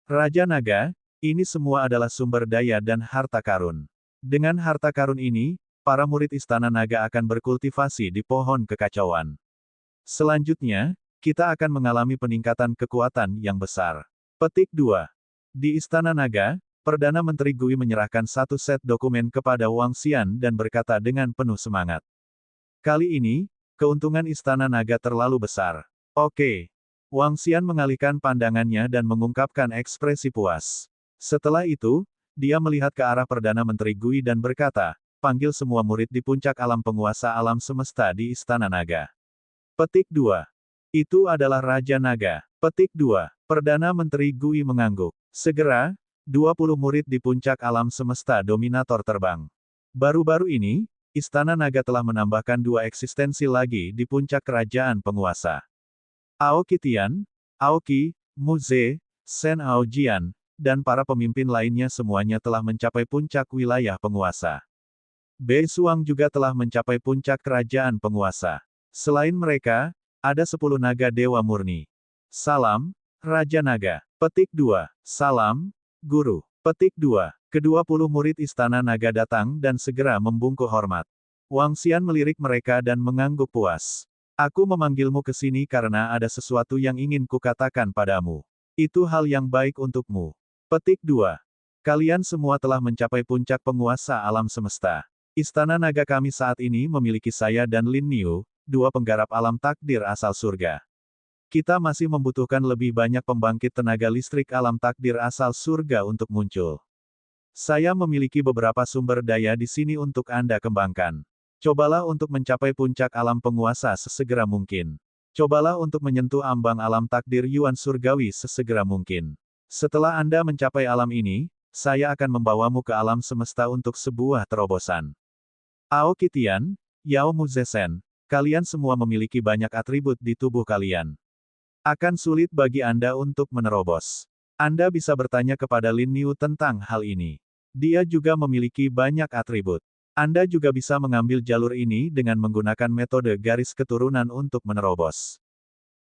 Raja Naga, ini semua adalah sumber daya dan harta karun. Dengan harta karun ini, para murid Istana Naga akan berkultivasi di pohon kekacauan. Selanjutnya, kita akan mengalami peningkatan kekuatan yang besar. Petik 2. Di Istana Naga, Perdana Menteri Gui menyerahkan satu set dokumen kepada Wang Xian dan berkata dengan penuh semangat. Kali ini, keuntungan Istana Naga terlalu besar. Oke. Wang Xian mengalihkan pandangannya dan mengungkapkan ekspresi puas. Setelah itu, dia melihat ke arah Perdana Menteri Gui dan berkata, panggil semua murid di puncak alam penguasa alam semesta di Istana Naga. Petik 2. Itu adalah Raja Naga. Petik 2. Perdana Menteri Gui mengangguk. Segera, 20 murid di puncak alam semesta dominator terbang. Baru-baru ini, Istana Naga telah menambahkan 2 eksistensi lagi di puncak kerajaan penguasa. Aoki Tian, Aoki, Mu Ze, Shen Aojian, dan para pemimpin lainnya semuanya telah mencapai puncak wilayah penguasa. Bei Suang juga telah mencapai puncak kerajaan penguasa. Selain mereka, ada 10 naga dewa murni. Salam, Raja Naga. Petik 2. Salam, Guru. Petik 2. Ke-20 murid Istana Naga datang dan segera membungkuk hormat. Wang Xian melirik mereka dan mengangguk puas. Aku memanggilmu ke sini karena ada sesuatu yang ingin kukatakan padamu. Itu hal yang baik untukmu. Petik 2. Kalian semua telah mencapai puncak penguasa alam semesta. Istana Naga kami saat ini memiliki saya dan Lin Niu, 2 penggarap alam takdir asal surga. Kita masih membutuhkan lebih banyak pembangkit tenaga listrik alam takdir asal surga untuk muncul. Saya memiliki beberapa sumber daya di sini untuk Anda kembangkan. Cobalah untuk mencapai puncak alam penguasa sesegera mungkin. Cobalah untuk menyentuh ambang alam takdir Yuan Surgawi sesegera mungkin. Setelah Anda mencapai alam ini, saya akan membawamu ke alam semesta untuk sebuah terobosan. Aoki Tian, Yao Muzesen, kalian semua memiliki banyak atribut di tubuh kalian. Akan sulit bagi Anda untuk menerobos. Anda bisa bertanya kepada Lin Niu tentang hal ini. Dia juga memiliki banyak atribut. Anda juga bisa mengambil jalur ini dengan menggunakan metode garis keturunan untuk menerobos.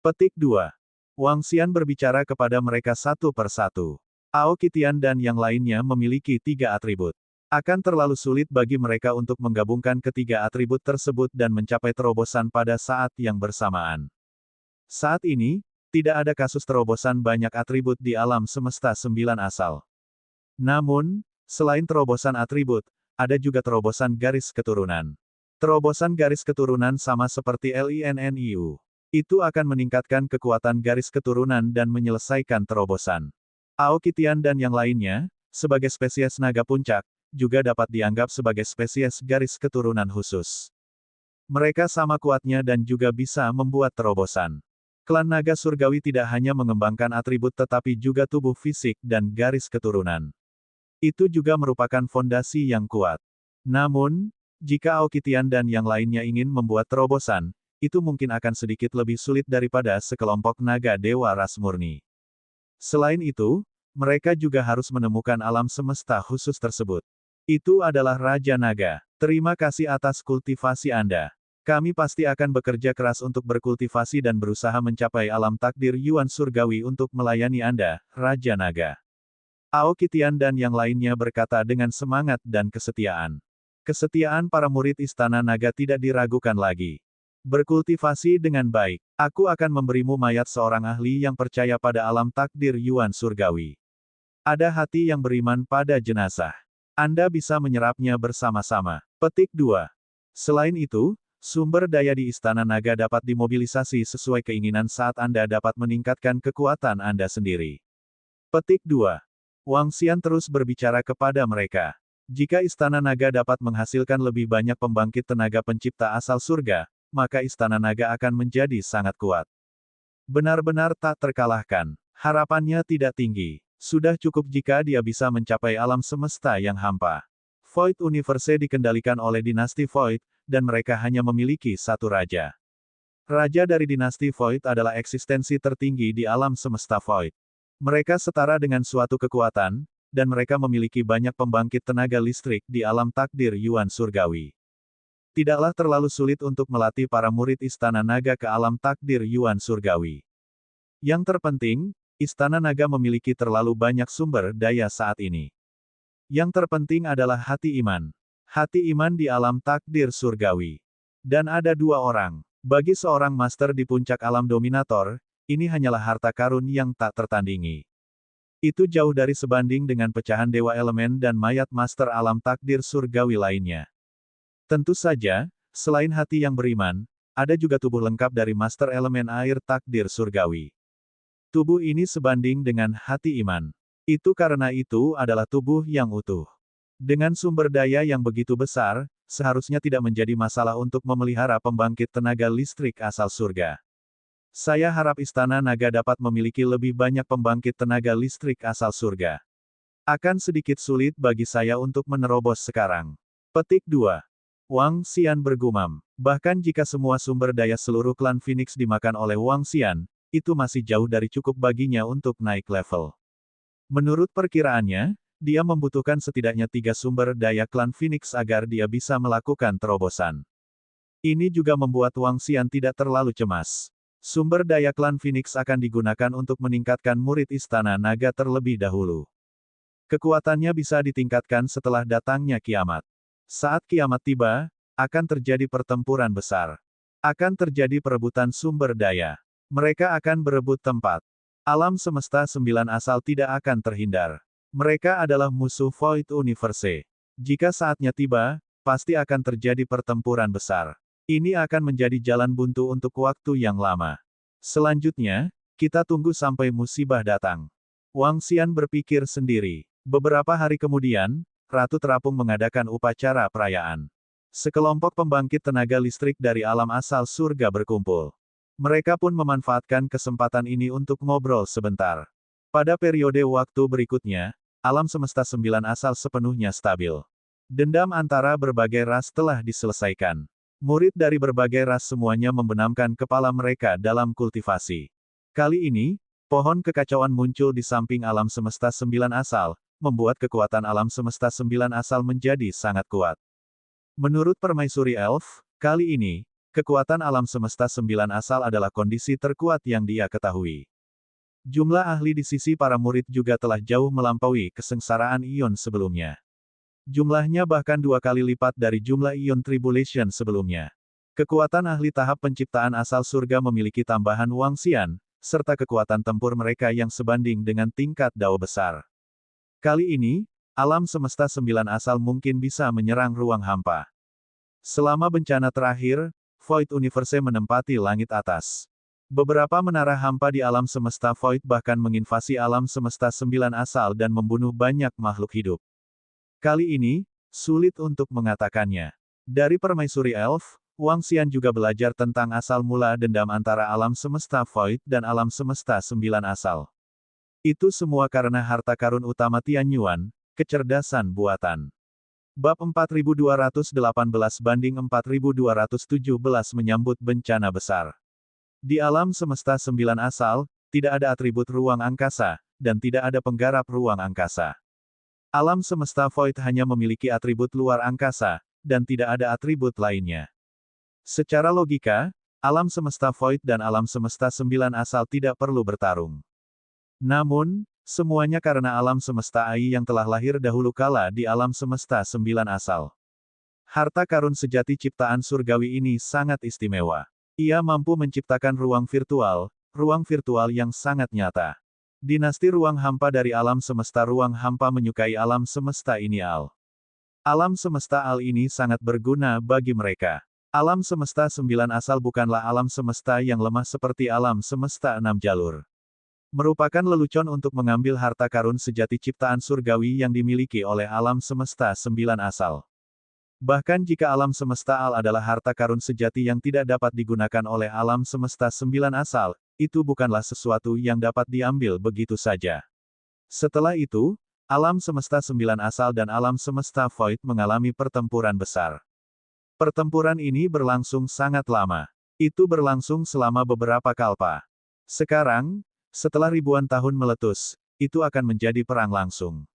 Petik 2. Wang Xian berbicara kepada mereka satu per satu. Aoki Tian dan yang lainnya memiliki 3 atribut. Akan terlalu sulit bagi mereka untuk menggabungkan ketiga atribut tersebut dan mencapai terobosan pada saat yang bersamaan. Saat ini, tidak ada kasus terobosan banyak atribut di alam semesta 9 asal. Namun, selain terobosan atribut, ada juga terobosan garis keturunan. Terobosan garis keturunan sama seperti LINNIU. Itu akan meningkatkan kekuatan garis keturunan dan menyelesaikan terobosan. Aoki Tian dan yang lainnya, sebagai spesies naga puncak, juga dapat dianggap sebagai spesies garis keturunan khusus. Mereka sama kuatnya dan juga bisa membuat terobosan. Klan naga surgawi tidak hanya mengembangkan atribut tetapi juga tubuh fisik dan garis keturunan. Itu juga merupakan fondasi yang kuat. Namun, jika Aoki Tian dan yang lainnya ingin membuat terobosan, itu mungkin akan sedikit lebih sulit daripada sekelompok naga dewa ras murni. Selain itu, mereka juga harus menemukan alam semesta khusus tersebut. Itu adalah Raja Naga. Terima kasih atas kultivasi Anda. Kami pasti akan bekerja keras untuk berkultivasi dan berusaha mencapai alam takdir Yuan Surgawi untuk melayani Anda, Raja Naga. Aoki Tian dan yang lainnya berkata dengan semangat dan kesetiaan. Kesetiaan para murid Istana Naga tidak diragukan lagi. Berkultivasi dengan baik. Aku akan memberimu mayat seorang ahli yang percaya pada alam takdir Yuan Surgawi. Ada hati yang beriman pada jenazah. Anda bisa menyerapnya bersama-sama. Petik 2. Selain itu, sumber daya di Istana Naga dapat dimobilisasi sesuai keinginan saat Anda dapat meningkatkan kekuatan Anda sendiri. Petik 2. Wang Xian terus berbicara kepada mereka. Jika Istana Naga dapat menghasilkan lebih banyak pembangkit tenaga pencipta asal surga, maka Istana Naga akan menjadi sangat kuat. Benar-benar tak terkalahkan. Harapannya tidak tinggi. Sudah cukup jika dia bisa mencapai alam semesta yang hampa. Void Universe dikendalikan oleh dinasti Void, dan mereka hanya memiliki satu raja. Raja dari dinasti Void adalah eksistensi tertinggi di alam semesta Void. Mereka setara dengan suatu kekuatan, dan mereka memiliki banyak pembangkit tenaga listrik di alam takdir Yuan Surgawi. Tidaklah terlalu sulit untuk melatih para murid Istana Naga ke alam takdir Yuan Surgawi. Yang terpenting, Istana Naga memiliki terlalu banyak sumber daya saat ini. Yang terpenting adalah hati iman. Hati iman di alam takdir surgawi. Dan ada 2 orang. Bagi seorang master di puncak alam dominator, ini hanyalah harta karun yang tak tertandingi. Itu jauh dari sebanding dengan pecahan dewa elemen dan mayat master alam takdir surgawi lainnya. Tentu saja, selain hati yang beriman, ada juga tubuh lengkap dari master elemen air takdir surgawi. Tubuh ini sebanding dengan hati iman. Itu karena itu adalah tubuh yang utuh. Dengan sumber daya yang begitu besar, seharusnya tidak menjadi masalah untuk memelihara pembangkit tenaga listrik asal surga. Saya harap Istana Naga dapat memiliki lebih banyak pembangkit tenaga listrik asal surga. Akan sedikit sulit bagi saya untuk menerobos sekarang. Petik 2. Wang Xian bergumam. Bahkan jika semua sumber daya seluruh klan Phoenix dimakan oleh Wang Xian, itu masih jauh dari cukup baginya untuk naik level. Menurut perkiraannya, dia membutuhkan setidaknya 3 sumber daya klan Phoenix agar dia bisa melakukan terobosan. Ini juga membuat Wang Xian tidak terlalu cemas. Sumber daya klan Phoenix akan digunakan untuk meningkatkan murid Istana Naga terlebih dahulu. Kekuatannya bisa ditingkatkan setelah datangnya kiamat. Saat kiamat tiba, akan terjadi pertempuran besar. Akan terjadi perebutan sumber daya. Mereka akan berebut tempat. Alam semesta 9 asal tidak akan terhindar. Mereka adalah musuh Void Universe. Jika saatnya tiba, pasti akan terjadi pertempuran besar. Ini akan menjadi jalan buntu untuk waktu yang lama. Selanjutnya, kita tunggu sampai musibah datang. Wang Xian berpikir sendiri. Beberapa hari kemudian, Ratu Terapung mengadakan upacara perayaan. Sekelompok pembangkit tenaga listrik dari alam asal surga berkumpul. Mereka pun memanfaatkan kesempatan ini untuk ngobrol sebentar. Pada periode waktu berikutnya, alam semesta sembilan asal sepenuhnya stabil. Dendam antara berbagai ras telah diselesaikan. Murid dari berbagai ras semuanya membenamkan kepala mereka dalam kultivasi. Kali ini, pohon kekacauan muncul di samping alam semesta sembilan asal, membuat kekuatan alam semesta sembilan asal menjadi sangat kuat. Menurut Permaisuri Elf, kali ini, kekuatan alam semesta sembilan asal adalah kondisi terkuat yang dia ketahui. Jumlah ahli di sisi para murid juga telah jauh melampaui kesengsaraan ion sebelumnya. Jumlahnya bahkan 2 kali lipat dari jumlah ion tribulation sebelumnya. Kekuatan ahli tahap penciptaan asal surga memiliki tambahan Wangxian, serta kekuatan tempur mereka yang sebanding dengan tingkat Dao besar. Kali ini, alam semesta sembilan asal mungkin bisa menyerang ruang hampa. Selama bencana terakhir, Void Universe menempati langit atas. Beberapa menara hampa di alam semesta Void bahkan menginvasi alam semesta sembilan asal dan membunuh banyak makhluk hidup. Kali ini, sulit untuk mengatakannya. Dari Permaisuri Elf, Wangxian juga belajar tentang asal mula dendam antara alam semesta Void dan alam semesta sembilan asal. Itu semua karena harta karun utama Tianyuan, kecerdasan buatan. Bab 4218 banding 4217 menyambut bencana besar. Di alam semesta sembilan asal, tidak ada atribut ruang angkasa, dan tidak ada penggarap ruang angkasa. Alam semesta Void hanya memiliki atribut luar angkasa, dan tidak ada atribut lainnya. Secara logika, alam semesta Void dan alam semesta sembilan asal tidak perlu bertarung. Namun, semuanya karena alam semesta Ai yang telah lahir dahulu kala di alam semesta sembilan asal. Harta karun sejati ciptaan surgawi ini sangat istimewa. Ia mampu menciptakan ruang virtual yang sangat nyata. Dinasti ruang hampa dari alam semesta ruang hampa menyukai alam semesta ini Al. Alam semesta Al ini sangat berguna bagi mereka. Alam semesta sembilan asal bukanlah alam semesta yang lemah seperti alam semesta enam jalur. Merupakan lelucon untuk mengambil harta karun sejati ciptaan surgawi yang dimiliki oleh alam semesta sembilan asal. Bahkan jika alam semesta Al adalah harta karun sejati yang tidak dapat digunakan oleh alam semesta sembilan asal, itu bukanlah sesuatu yang dapat diambil begitu saja. Setelah itu, alam semesta sembilan asal dan alam semesta Void mengalami pertempuran besar. Pertempuran ini berlangsung sangat lama. Itu berlangsung selama beberapa kalpa. Sekarang, setelah ribuan tahun meletus, itu akan menjadi perang langsung.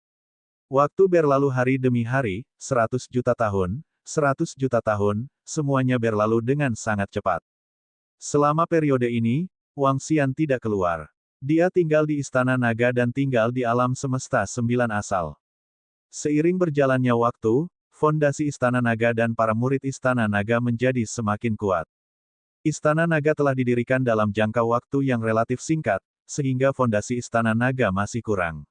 Waktu berlalu hari demi hari, 100 juta tahun, 100 juta tahun, semuanya berlalu dengan sangat cepat. Selama periode ini, Wangxian tidak keluar. Dia tinggal di Istana Naga dan tinggal di alam semesta sembilan asal. Seiring berjalannya waktu, fondasi Istana Naga dan para murid Istana Naga menjadi semakin kuat. Istana Naga telah didirikan dalam jangka waktu yang relatif singkat, sehingga fondasi Istana Naga masih kurang.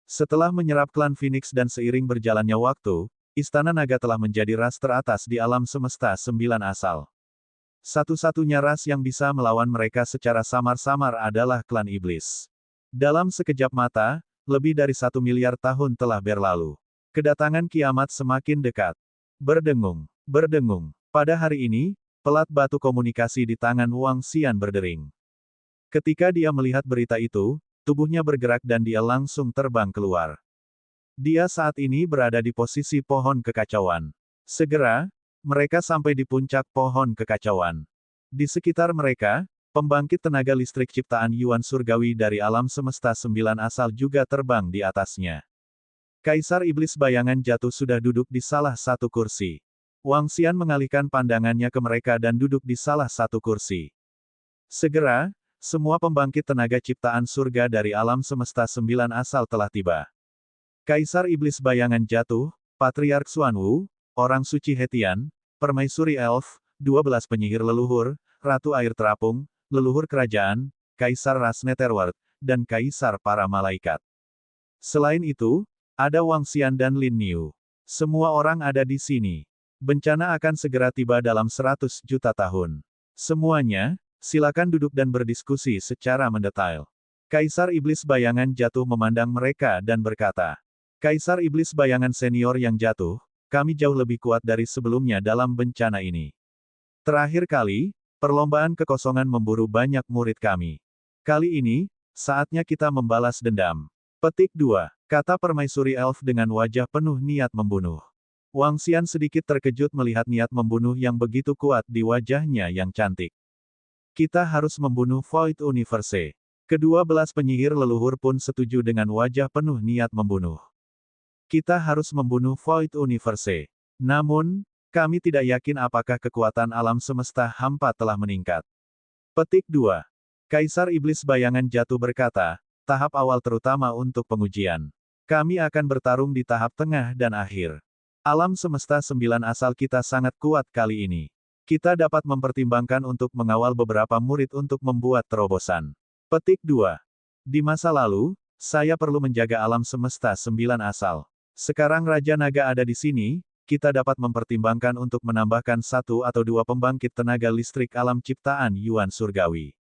Setelah menyerap klan Phoenix dan seiring berjalannya waktu, Istana Naga telah menjadi ras teratas di alam semesta sembilan asal. Satu-satunya ras yang bisa melawan mereka secara samar-samar adalah klan iblis. Dalam sekejap mata, lebih dari 1 miliar tahun telah berlalu. Kedatangan kiamat semakin dekat. Berdengung, berdengung. Pada hari ini, pelat batu komunikasi di tangan Wangxian berdering. Ketika dia melihat berita itu, tubuhnya bergerak dan dia langsung terbang keluar. Dia saat ini berada di posisi pohon kekacauan. Segera, mereka sampai di puncak pohon kekacauan. Di sekitar mereka, pembangkit tenaga listrik ciptaan Yuan surgawi dari alam semesta sembilan asal juga terbang di atasnya. Kaisar Iblis bayangan jatuh sudah duduk di salah satu kursi. Wangxian mengalihkan pandangannya ke mereka dan duduk di salah satu kursi. Segera, semua pembangkit tenaga ciptaan surga dari alam semesta sembilan asal telah tiba. Kaisar Iblis bayangan jatuh, Patriark Xuanwu, Orang Suci Hetian, Permaisuri Elf, 12 penyihir leluhur, Ratu Air Terapung, leluhur kerajaan, Kaisar ras Netherworld, dan Kaisar para malaikat. Selain itu, ada Wangxian dan Lin Niu. Semua orang ada di sini. Bencana akan segera tiba dalam 100 juta tahun. Semuanya, silakan duduk dan berdiskusi secara mendetail. Kaisar Iblis bayangan jatuh memandang mereka dan berkata, Kaisar Iblis Bayangan Senior yang jatuh, kami jauh lebih kuat dari sebelumnya dalam bencana ini. Terakhir kali, perlombaan kekosongan memburu banyak murid kami. Kali ini, saatnya kita membalas dendam. Petik 2. Kata permaisuri elf dengan wajah penuh niat membunuh. Wang Xian sedikit terkejut melihat niat membunuh yang begitu kuat di wajahnya yang cantik. Kita harus membunuh Void Universe. Kedua belas penyihir leluhur pun setuju dengan wajah penuh niat membunuh. Kita harus membunuh Void Universe. Namun, kami tidak yakin apakah kekuatan alam semesta hampa telah meningkat. Petik 2. Kaisar Iblis Bayangan jatuh berkata, tahap awal terutama untuk pengujian. Kami akan bertarung di tahap tengah dan akhir. Alam semesta 9 asal kita sangat kuat kali ini. Kita dapat mempertimbangkan untuk mengawal beberapa murid untuk membuat terobosan. Petik 2. Di masa lalu, saya perlu menjaga alam semesta 9 asal. Sekarang Raja Naga ada di sini, kita dapat mempertimbangkan untuk menambahkan 1 atau 2 pembangkit tenaga listrik alam ciptaan Yuan Surgawi.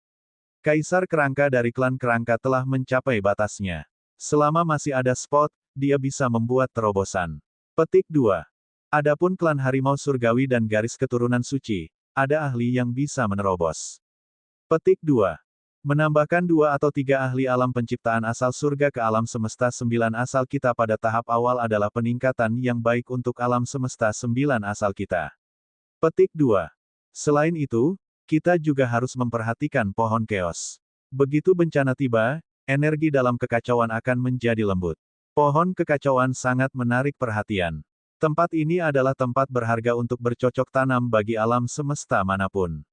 Kaisar Kerangka dari klan Kerangka telah mencapai batasnya. Selama masih ada spot, dia bisa membuat terobosan. Petik 2. Adapun klan Harimau Surgawi dan garis keturunan suci, ada ahli yang bisa menerobos. Petik 2. Menambahkan 2 atau 3 ahli alam penciptaan asal surga ke alam semesta 9 asal kita pada tahap awal adalah peningkatan yang baik untuk alam semesta 9 asal kita. Petik 2. Selain itu, kita juga harus memperhatikan pohon keos. Begitu bencana tiba, energi dalam kekacauan akan menjadi lembut. Pohon kekacauan sangat menarik perhatian. Tempat ini adalah tempat berharga untuk bercocok tanam bagi alam semesta manapun.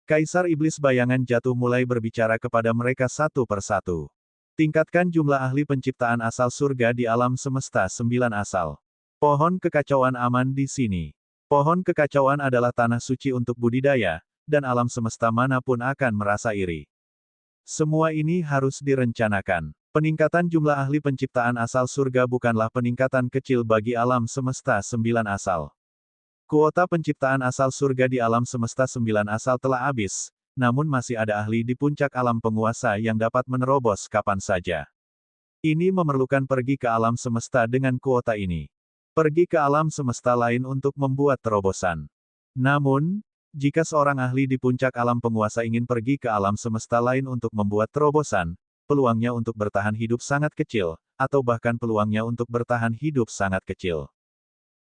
Kaisar Iblis Bayangan jatuh mulai berbicara kepada mereka satu persatu. Tingkatkan jumlah ahli penciptaan asal surga di alam semesta 9 asal. Pohon kekacauan aman di sini. Pohon kekacauan adalah tanah suci untuk budidaya, dan alam semesta manapun akan merasa iri. Semua ini harus direncanakan. Peningkatan jumlah ahli penciptaan asal surga bukanlah peningkatan kecil bagi alam semesta 9 asal. Kuota penciptaan asal surga di alam semesta 9 asal telah habis, namun masih ada ahli di puncak alam penguasa yang dapat menerobos kapan saja. Ini memerlukan pergi ke alam semesta dengan kuota ini. Pergi ke alam semesta lain untuk membuat terobosan. Namun, jika seorang ahli di puncak alam penguasa ingin pergi ke alam semesta lain untuk membuat terobosan, peluangnya untuk bertahan hidup sangat kecil, atau bahkan peluangnya untuk bertahan hidup sangat kecil.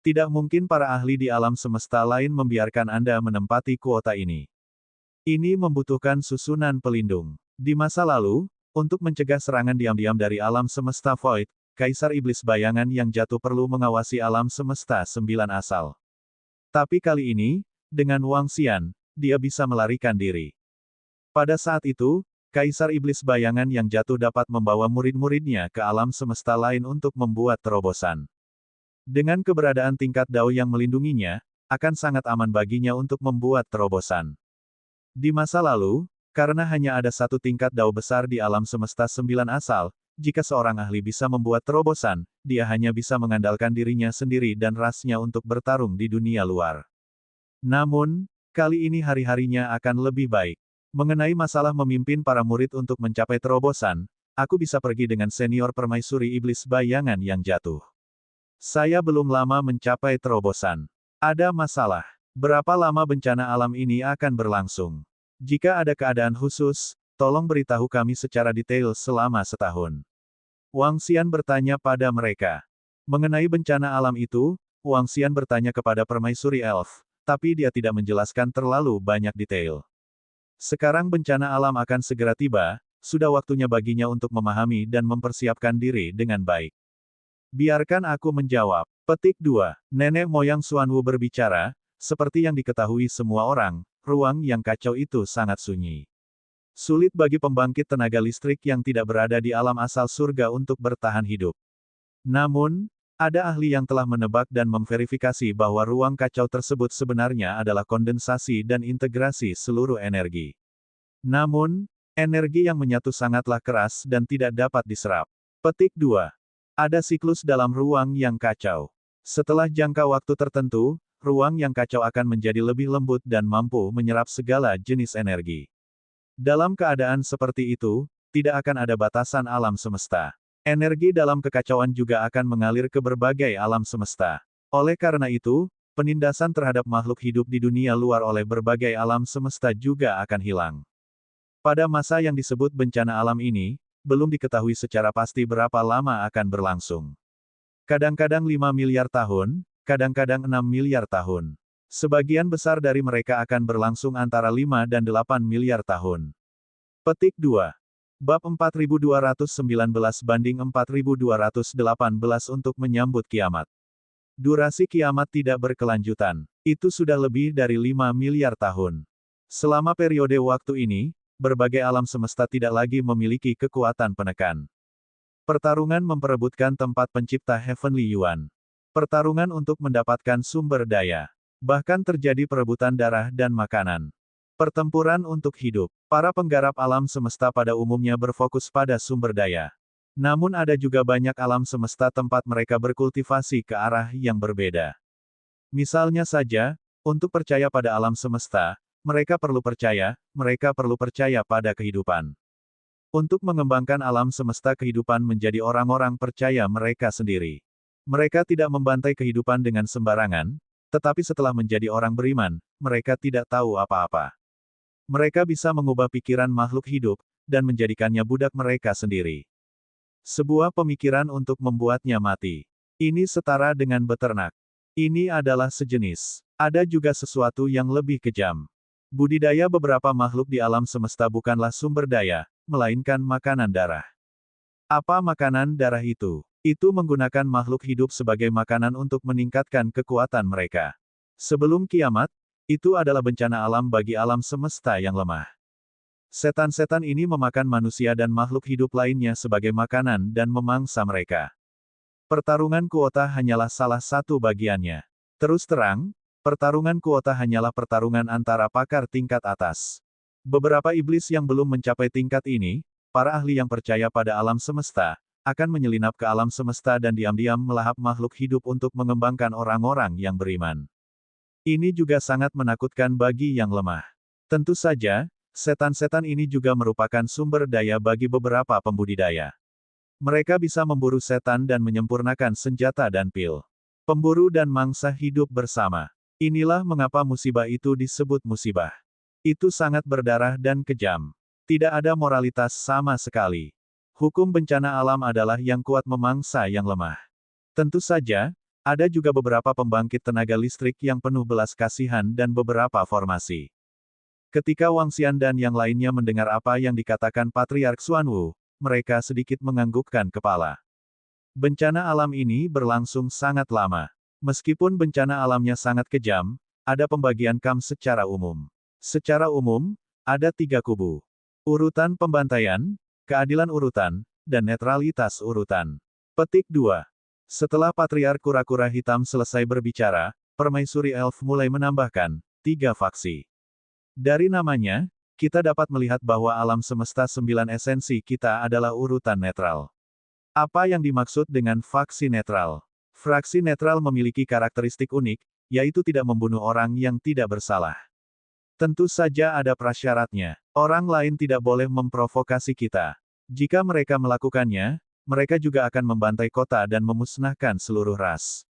Tidak mungkin para ahli di alam semesta lain membiarkan Anda menempati kuota ini. Ini membutuhkan susunan pelindung. Di masa lalu, untuk mencegah serangan diam-diam dari alam semesta Void, Kaisar Iblis Bayangan yang jatuh perlu mengawasi alam semesta 9 asal. Tapi kali ini, dengan Wang Xian, dia bisa melarikan diri. Pada saat itu, Kaisar Iblis Bayangan yang jatuh dapat membawa murid-muridnya ke alam semesta lain untuk membuat terobosan. Dengan keberadaan tingkat dao yang melindunginya, akan sangat aman baginya untuk membuat terobosan. Di masa lalu, karena hanya ada satu tingkat dao besar di alam semesta 9 asal, jika seorang ahli bisa membuat terobosan, dia hanya bisa mengandalkan dirinya sendiri dan rasnya untuk bertarung di dunia luar. Namun, kali ini hari-harinya akan lebih baik. Mengenai masalah memimpin para murid untuk mencapai terobosan, aku bisa pergi dengan senior permaisuri Iblis Bayangan yang jatuh. Saya belum lama mencapai terobosan. Ada masalah. Berapa lama bencana alam ini akan berlangsung? Jika ada keadaan khusus, tolong beritahu kami secara detail selama setahun. Wang Xian bertanya pada mereka. Mengenai bencana alam itu, Wang Xian bertanya kepada permaisuri elf, tapi dia tidak menjelaskan terlalu banyak detail. Sekarang bencana alam akan segera tiba, sudah waktunya baginya untuk memahami dan mempersiapkan diri dengan baik. Biarkan aku menjawab. Petik 2. Nenek moyang Xuanwu berbicara, seperti yang diketahui semua orang, ruang yang kacau itu sangat sunyi. Sulit bagi pembangkit tenaga listrik yang tidak berada di alam asal surga untuk bertahan hidup. Namun, ada ahli yang telah menebak dan memverifikasi bahwa ruang kacau tersebut sebenarnya adalah kondensasi dan integrasi seluruh energi. Namun, energi yang menyatu sangatlah keras dan tidak dapat diserap. Petik 2. Ada siklus dalam ruang yang kacau. Setelah jangka waktu tertentu, ruang yang kacau akan menjadi lebih lembut dan mampu menyerap segala jenis energi. Dalam keadaan seperti itu, tidak akan ada batasan alam semesta. Energi dalam kekacauan juga akan mengalir ke berbagai alam semesta. Oleh karena itu, penindasan terhadap makhluk hidup di dunia luar oleh berbagai alam semesta juga akan hilang. Pada masa yang disebut bencana alam ini, belum diketahui secara pasti berapa lama akan berlangsung. Kadang-kadang 5 miliar tahun, kadang-kadang 6 miliar tahun. Sebagian besar dari mereka akan berlangsung antara 5 dan 8 miliar tahun. Petik 2. Bab 4219 banding 4218 untuk menyambut kiamat. Durasi kiamat tidak berkelanjutan. Itu sudah lebih dari 5 miliar tahun. Selama periode waktu ini, berbagai alam semesta tidak lagi memiliki kekuatan penekan. Pertarungan memperebutkan tempat pencipta Heavenly Yuan. Pertarungan untuk mendapatkan sumber daya. Bahkan terjadi perebutan darah dan makanan. Pertempuran untuk hidup. Para penggarap alam semesta pada umumnya berfokus pada sumber daya. Namun ada juga banyak alam semesta tempat mereka berkultivasi ke arah yang berbeda. Misalnya saja, untuk percaya pada alam semesta, mereka perlu percaya pada kehidupan. Untuk mengembangkan alam semesta kehidupan menjadi orang-orang percaya mereka sendiri. Mereka tidak membantai kehidupan dengan sembarangan, tetapi setelah menjadi orang beriman, mereka tidak tahu apa-apa. Mereka bisa mengubah pikiran makhluk hidup, dan menjadikannya budak mereka sendiri. Sebuah pemikiran untuk membuatnya mati. Ini setara dengan beternak. Ini adalah sejenis. Ada juga sesuatu yang lebih kejam. Budidaya beberapa makhluk di alam semesta bukanlah sumber daya, melainkan makanan darah. Apa makanan darah itu? Itu menggunakan makhluk hidup sebagai makanan untuk meningkatkan kekuatan mereka. Sebelum kiamat, itu adalah bencana alam bagi alam semesta yang lemah. Setan-setan ini memakan manusia dan makhluk hidup lainnya sebagai makanan dan memangsa mereka. Pertarungan kuota hanyalah salah satu bagiannya. Terus terang, pertarungan kuota hanyalah pertarungan antara pakar tingkat atas. Beberapa iblis yang belum mencapai tingkat ini, para ahli yang percaya pada alam semesta, akan menyelinap ke alam semesta dan diam-diam melahap makhluk hidup untuk mengembangkan orang-orang yang beriman. Ini juga sangat menakutkan bagi yang lemah. Tentu saja, setan-setan ini juga merupakan sumber daya bagi beberapa pembudidaya. Mereka bisa memburu setan dan menyempurnakan senjata dan pil. Pemburu dan mangsa hidup bersama. Inilah mengapa musibah itu disebut musibah. Itu sangat berdarah dan kejam. Tidak ada moralitas sama sekali. Hukum bencana alam adalah yang kuat memangsa yang lemah. Tentu saja, ada juga beberapa pembangkit tenaga listrik yang penuh belas kasihan dan beberapa formasi. Ketika Wang Xian dan yang lainnya mendengar apa yang dikatakan Patriark Xuanwu, mereka sedikit menganggukkan kepala. Bencana alam ini berlangsung sangat lama. Meskipun bencana alamnya sangat kejam, ada pembagian kam secara umum. Secara umum, ada 3 kubu. Urutan pembantaian, keadilan urutan, dan netralitas urutan. Petik 2. Setelah Patriark Kura-Kura Hitam selesai berbicara, Permaisuri Elf mulai menambahkan, 3 faksi. Dari namanya, kita dapat melihat bahwa alam semesta 9 esensi kita adalah urutan netral. Apa yang dimaksud dengan faksi netral? Fraksi netral memiliki karakteristik unik, yaitu tidak membunuh orang yang tidak bersalah. Tentu saja ada prasyaratnya. Orang lain tidak boleh memprovokasi kita. Jika mereka melakukannya, mereka juga akan membantai kota dan memusnahkan seluruh ras.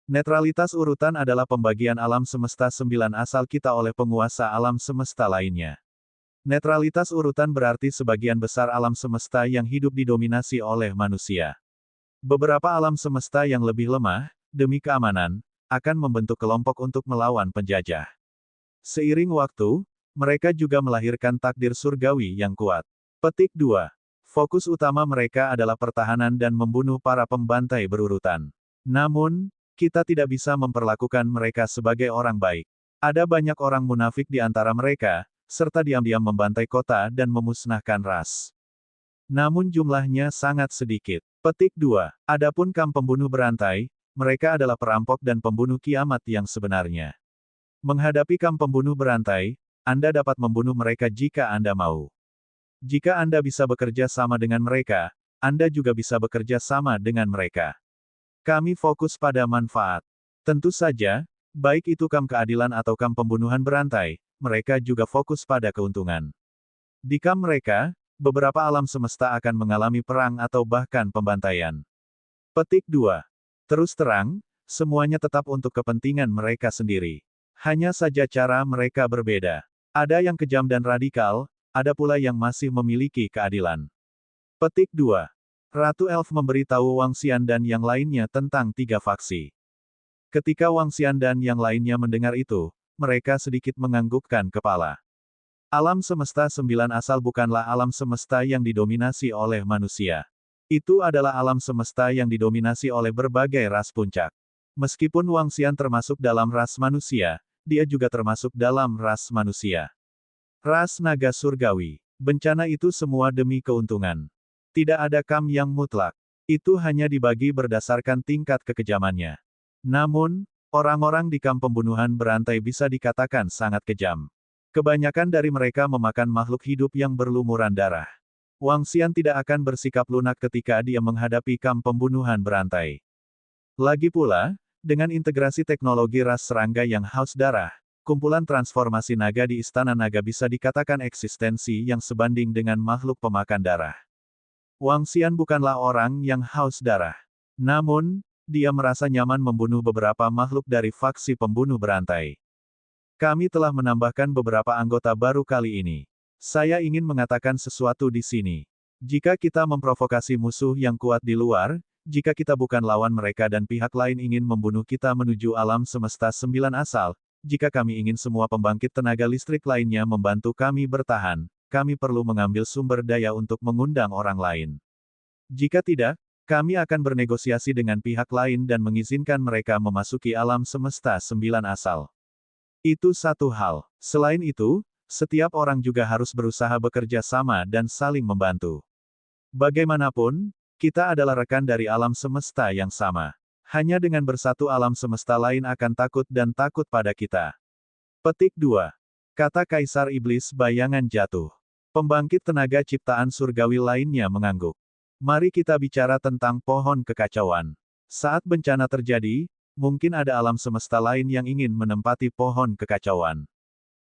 Netralitas urutan adalah pembagian alam semesta 9 asal kita oleh penguasa alam semesta lainnya. Netralitas urutan berarti sebagian besar alam semesta yang hidup didominasi oleh manusia. Beberapa alam semesta yang lebih lemah, demi keamanan, akan membentuk kelompok untuk melawan penjajah. Seiring waktu, mereka juga melahirkan takdir surgawi yang kuat. Petik 2. Fokus utama mereka adalah pertahanan dan membunuh para pembantai berurutan. Namun, kita tidak bisa memperlakukan mereka sebagai orang baik. Ada banyak orang munafik di antara mereka, serta diam-diam membantai kota dan memusnahkan ras. Namun jumlahnya sangat sedikit. Petik 2. Adapun kam pembunuh berantai, mereka adalah perampok dan pembunuh kiamat yang sebenarnya. Menghadapi kam pembunuh berantai, Anda dapat membunuh mereka jika Anda mau. Jika Anda bisa bekerja sama dengan mereka, Anda juga bisa bekerja sama dengan mereka. Kami fokus pada manfaat. Tentu saja, baik itu kam keadilan atau kam pembunuhan berantai, mereka juga fokus pada keuntungan. Di kam mereka, beberapa alam semesta akan mengalami perang atau bahkan pembantaian. Petik 2. Terus terang, semuanya tetap untuk kepentingan mereka sendiri. Hanya saja cara mereka berbeda. Ada yang kejam dan radikal, ada pula yang masih memiliki keadilan. Petik 2. Ratu Elf memberitahu Wang Xian dan yang lainnya tentang 3 faksi. Ketika Wang Xian dan yang lainnya mendengar itu, mereka sedikit menganggukkan kepala. Alam semesta 9 asal bukanlah alam semesta yang didominasi oleh manusia. Itu adalah alam semesta yang didominasi oleh berbagai ras puncak. Meskipun Wang Xian termasuk dalam ras manusia, dia juga termasuk dalam ras manusia. Ras naga surgawi. Bencana itu semua demi keuntungan. Tidak ada kam yang mutlak. Itu hanya dibagi berdasarkan tingkat kekejamannya. Namun, orang-orang di kam pembunuhan berantai bisa dikatakan sangat kejam. Kebanyakan dari mereka memakan makhluk hidup yang berlumuran darah. Wang Xian tidak akan bersikap lunak ketika dia menghadapi kam pembunuhan berantai. Lagi pula, dengan integrasi teknologi ras serangga yang haus darah, kumpulan transformasi naga di Istana Naga bisa dikatakan eksistensi yang sebanding dengan makhluk pemakan darah. Wang Xian bukanlah orang yang haus darah. Namun, dia merasa nyaman membunuh beberapa makhluk dari faksi pembunuh berantai. Kami telah menambahkan beberapa anggota baru kali ini. Saya ingin mengatakan sesuatu di sini. Jika kita memprovokasi musuh yang kuat di luar, jika kita bukan lawan mereka dan pihak lain ingin membunuh kita menuju alam semesta 9 asal, jika kami ingin semua pembangkit tenaga listrik lainnya membantu kami bertahan, kami perlu mengambil sumber daya untuk mengundang orang lain. Jika tidak, kami akan bernegosiasi dengan pihak lain dan mengizinkan mereka memasuki alam semesta 9 asal. Itu satu hal. Selain itu, setiap orang juga harus berusaha bekerja sama dan saling membantu. Bagaimanapun, kita adalah rekan dari alam semesta yang sama. Hanya dengan bersatu alam semesta lain akan takut dan takut pada kita. Petik 2. Kata Kaisar Iblis bayangan jatuh. Pembangkit tenaga ciptaan surgawi lainnya mengangguk. Mari kita bicara tentang pohon kekacauan. Saat bencana terjadi, mungkin ada alam semesta lain yang ingin menempati pohon kekacauan.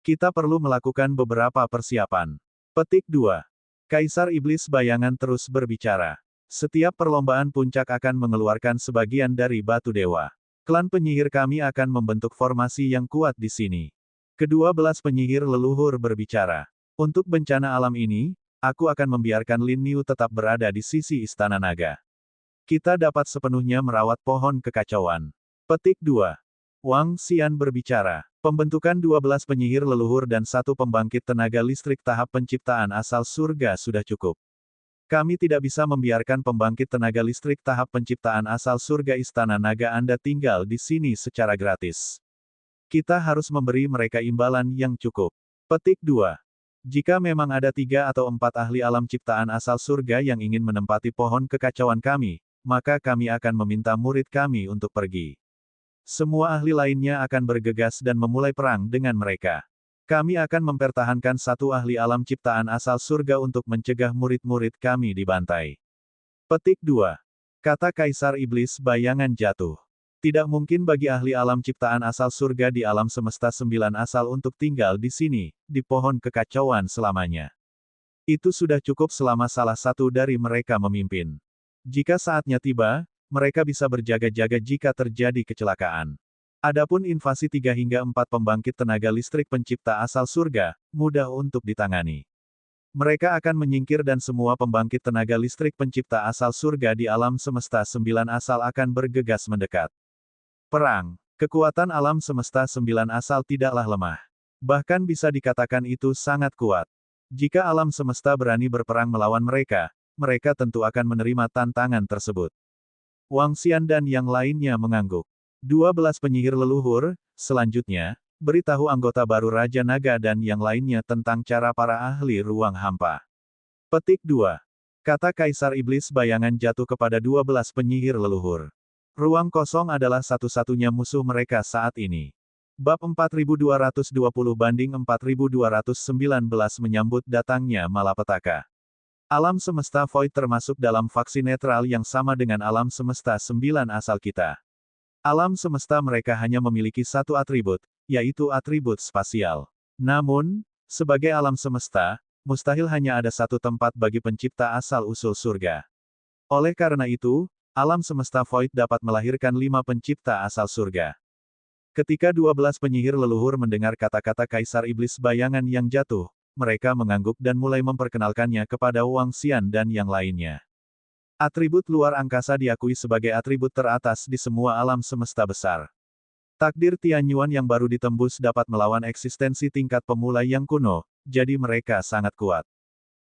Kita perlu melakukan beberapa persiapan. Petik 2. Kaisar Iblis bayangan terus berbicara. Setiap perlombaan puncak akan mengeluarkan sebagian dari batu dewa. Klan penyihir kami akan membentuk formasi yang kuat di sini. Kedua belas penyihir leluhur berbicara. Untuk bencana alam ini, aku akan membiarkan Lin Niu tetap berada di sisi Istana Naga. Kita dapat sepenuhnya merawat pohon kekacauan. Petik 2. Wang Xian berbicara. Pembentukan 12 penyihir leluhur dan satu pembangkit tenaga listrik tahap penciptaan asal surga sudah cukup. Kami tidak bisa membiarkan pembangkit tenaga listrik tahap penciptaan asal surga Istana Naga Anda tinggal di sini secara gratis. Kita harus memberi mereka imbalan yang cukup. Petik 2. Jika memang ada 3 atau 4 ahli alam ciptaan asal surga yang ingin menempati pohon kekacauan kami, maka kami akan meminta murid kami untuk pergi. Semua ahli lainnya akan bergegas dan memulai perang dengan mereka. Kami akan mempertahankan satu ahli alam ciptaan asal surga untuk mencegah murid-murid kami dibantai. Petik 2. Kata Kaisar Iblis bayangan jatuh. Tidak mungkin bagi ahli alam ciptaan asal surga di alam semesta 9 asal untuk tinggal di sini, di pohon kekacauan selamanya. Itu sudah cukup selama salah satu dari mereka memimpin. Jika saatnya tiba, mereka bisa berjaga-jaga jika terjadi kecelakaan. Adapun invasi 3 hingga 4 pembangkit tenaga listrik pencipta asal surga, mudah untuk ditangani. Mereka akan menyingkir dan semua pembangkit tenaga listrik pencipta asal surga di alam semesta 9 asal akan bergegas mendekat. Perang. Kekuatan alam semesta 9 asal tidaklah lemah. Bahkan bisa dikatakan itu sangat kuat. Jika alam semesta berani berperang melawan mereka, mereka tentu akan menerima tantangan tersebut. Wang Xian dan yang lainnya mengangguk. 12 penyihir leluhur, selanjutnya, beritahu anggota baru Raja Naga dan yang lainnya tentang cara para ahli ruang hampa. Petik 2. Kata Kaisar Iblis bayangan jatuh kepada 12 penyihir leluhur. Ruang kosong adalah satu-satunya musuh mereka saat ini. Bab 4220 banding 4219 menyambut datangnya malapetaka. Alam semesta Void termasuk dalam faksi netral yang sama dengan alam semesta 9 asal kita. Alam semesta mereka hanya memiliki satu atribut, yaitu atribut spasial. Namun, sebagai alam semesta, mustahil hanya ada satu tempat bagi pencipta asal-usul surga. Oleh karena itu, alam semesta void dapat melahirkan 5 pencipta asal surga. Ketika 12 penyihir leluhur mendengar kata-kata Kaisar Iblis Bayangan yang jatuh, mereka mengangguk dan mulai memperkenalkannya kepada Wang Xian dan yang lainnya. Atribut luar angkasa diakui sebagai atribut teratas di semua alam semesta besar. Takdir Tianyuan yang baru ditembus dapat melawan eksistensi tingkat pemula yang kuno, jadi mereka sangat kuat.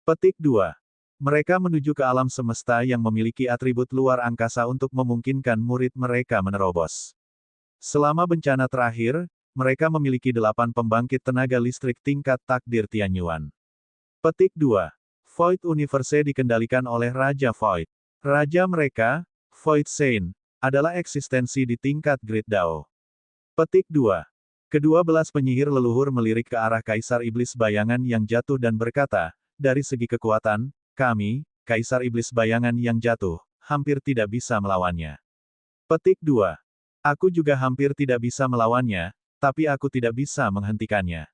Petik 2. Mereka menuju ke alam semesta yang memiliki atribut luar angkasa untuk memungkinkan murid mereka menerobos. Selama bencana terakhir, mereka memiliki 8 pembangkit tenaga listrik tingkat takdir Tianyuan. Petik 2. Void Universe dikendalikan oleh Raja Void. Raja mereka, Void Saint, adalah eksistensi di tingkat Great Dao. Petik 2. Ke-12 penyihir leluhur melirik ke arah Kaisar Iblis Bayangan yang jatuh dan berkata, dari segi kekuatan, kami, Kaisar Iblis Bayangan yang jatuh, hampir tidak bisa melawannya. Petik 2. Aku juga hampir tidak bisa melawannya, tapi aku tidak bisa menghentikannya.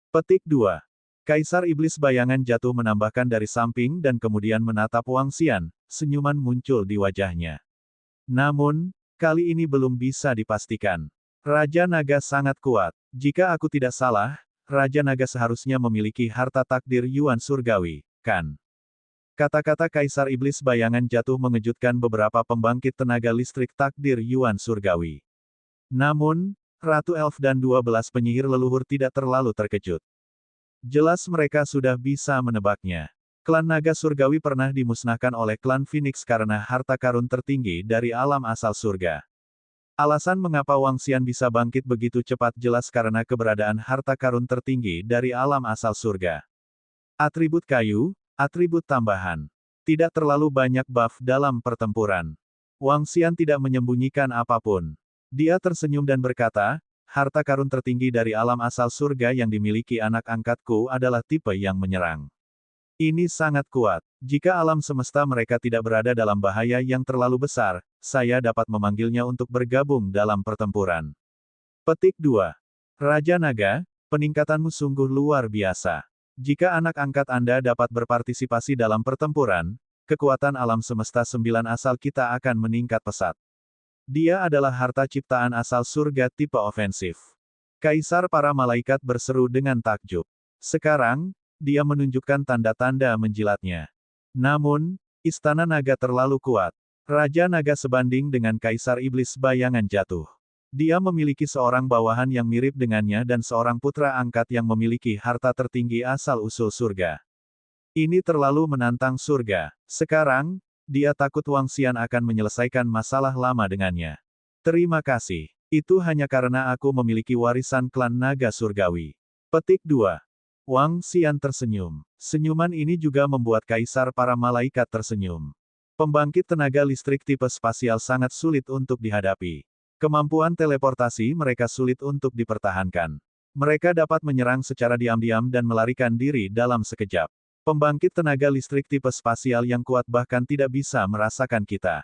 Petik 2. Kaisar Iblis Bayangan jatuh menambahkan dari samping dan kemudian menatap Wang Xian, senyuman muncul di wajahnya. Namun, kali ini belum bisa dipastikan. Raja Naga sangat kuat. Jika aku tidak salah, Raja Naga seharusnya memiliki harta takdir Yuan Surgawi, kan? Kata-kata Kaisar Iblis Bayangan jatuh mengejutkan beberapa pembangkit tenaga listrik takdir Yuan Surgawi. Namun, Ratu Elf dan 12 penyihir leluhur tidak terlalu terkejut. Jelas mereka sudah bisa menebaknya. Klan Naga Surgawi pernah dimusnahkan oleh klan Phoenix karena harta karun tertinggi dari alam asal surga. Alasan mengapa Wang Xian bisa bangkit begitu cepat jelas karena keberadaan harta karun tertinggi dari alam asal surga. Atribut kayu, atribut tambahan. Tidak terlalu banyak buff dalam pertempuran. Wang Xian tidak menyembunyikan apapun. Dia tersenyum dan berkata, harta karun tertinggi dari alam asal surga yang dimiliki anak angkatku adalah tipe yang menyerang. Ini sangat kuat. Jika alam semesta mereka tidak berada dalam bahaya yang terlalu besar, saya dapat memanggilnya untuk bergabung dalam pertempuran. Petik 2. Raja Naga, peningkatanmu sungguh luar biasa. Jika anak angkat Anda dapat berpartisipasi dalam pertempuran, kekuatan alam semesta 9 asal kita akan meningkat pesat. Dia adalah harta ciptaan asal surga tipe ofensif. Kaisar para malaikat berseru dengan takjub. Sekarang, dia menunjukkan tanda-tanda menjilatnya. Namun, Istana Naga terlalu kuat. Raja Naga sebanding dengan Kaisar Iblis Bayangan jatuh. Dia memiliki seorang bawahan yang mirip dengannya dan seorang putra angkat yang memiliki harta tertinggi asal-usul surga. Ini terlalu menantang surga. Sekarang, dia takut Wang Xian akan menyelesaikan masalah lama dengannya. Terima kasih. Itu hanya karena aku memiliki warisan klan naga surgawi. Petik 2. Wang Xian tersenyum. Senyuman ini juga membuat Kaisar para malaikat tersenyum. Pembangkit tenaga listrik tipe spasial sangat sulit untuk dihadapi. Kemampuan teleportasi mereka sulit untuk dipertahankan. Mereka dapat menyerang secara diam-diam dan melarikan diri dalam sekejap. Pembangkit tenaga listrik tipe spasial yang kuat bahkan tidak bisa merasakan kita.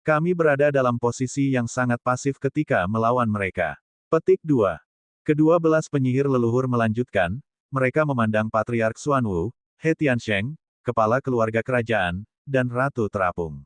Kami berada dalam posisi yang sangat pasif ketika melawan mereka. Petik 2. Ke-12 penyihir leluhur melanjutkan, mereka memandang Patriark Xuanwu, He Tiansheng, kepala keluarga kerajaan, dan Ratu Terapung.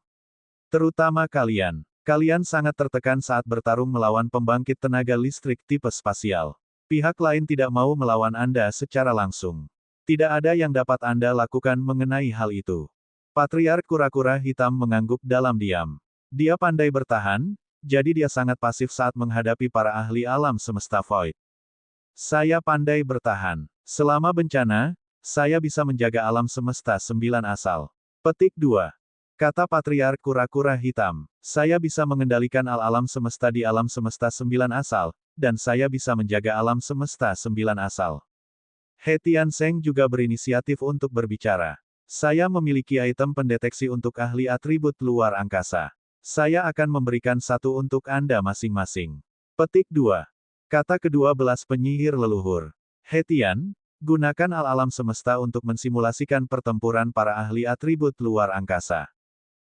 Terutama kalian. Kalian sangat tertekan saat bertarung melawan pembangkit tenaga listrik tipe spasial. Pihak lain tidak mau melawan Anda secara langsung. Tidak ada yang dapat Anda lakukan mengenai hal itu. Patriark kura-kura hitam mengangguk dalam diam. Dia pandai bertahan, jadi dia sangat pasif saat menghadapi para ahli alam semesta void. Saya pandai bertahan. Selama bencana, saya bisa menjaga alam semesta 9 asal. Petik 2. Kata Patriark kura-kura hitam, saya bisa mengendalikan alam semesta di alam semesta 9 asal, dan saya bisa menjaga alam semesta 9 asal. He Tiansheng juga berinisiatif untuk berbicara. Saya memiliki item pendeteksi untuk ahli atribut luar angkasa. Saya akan memberikan satu untuk Anda masing-masing. Petik 2. Kata ke-12 penyihir leluhur. He Tian, gunakan alam semesta untuk mensimulasikan pertempuran para ahli atribut luar angkasa.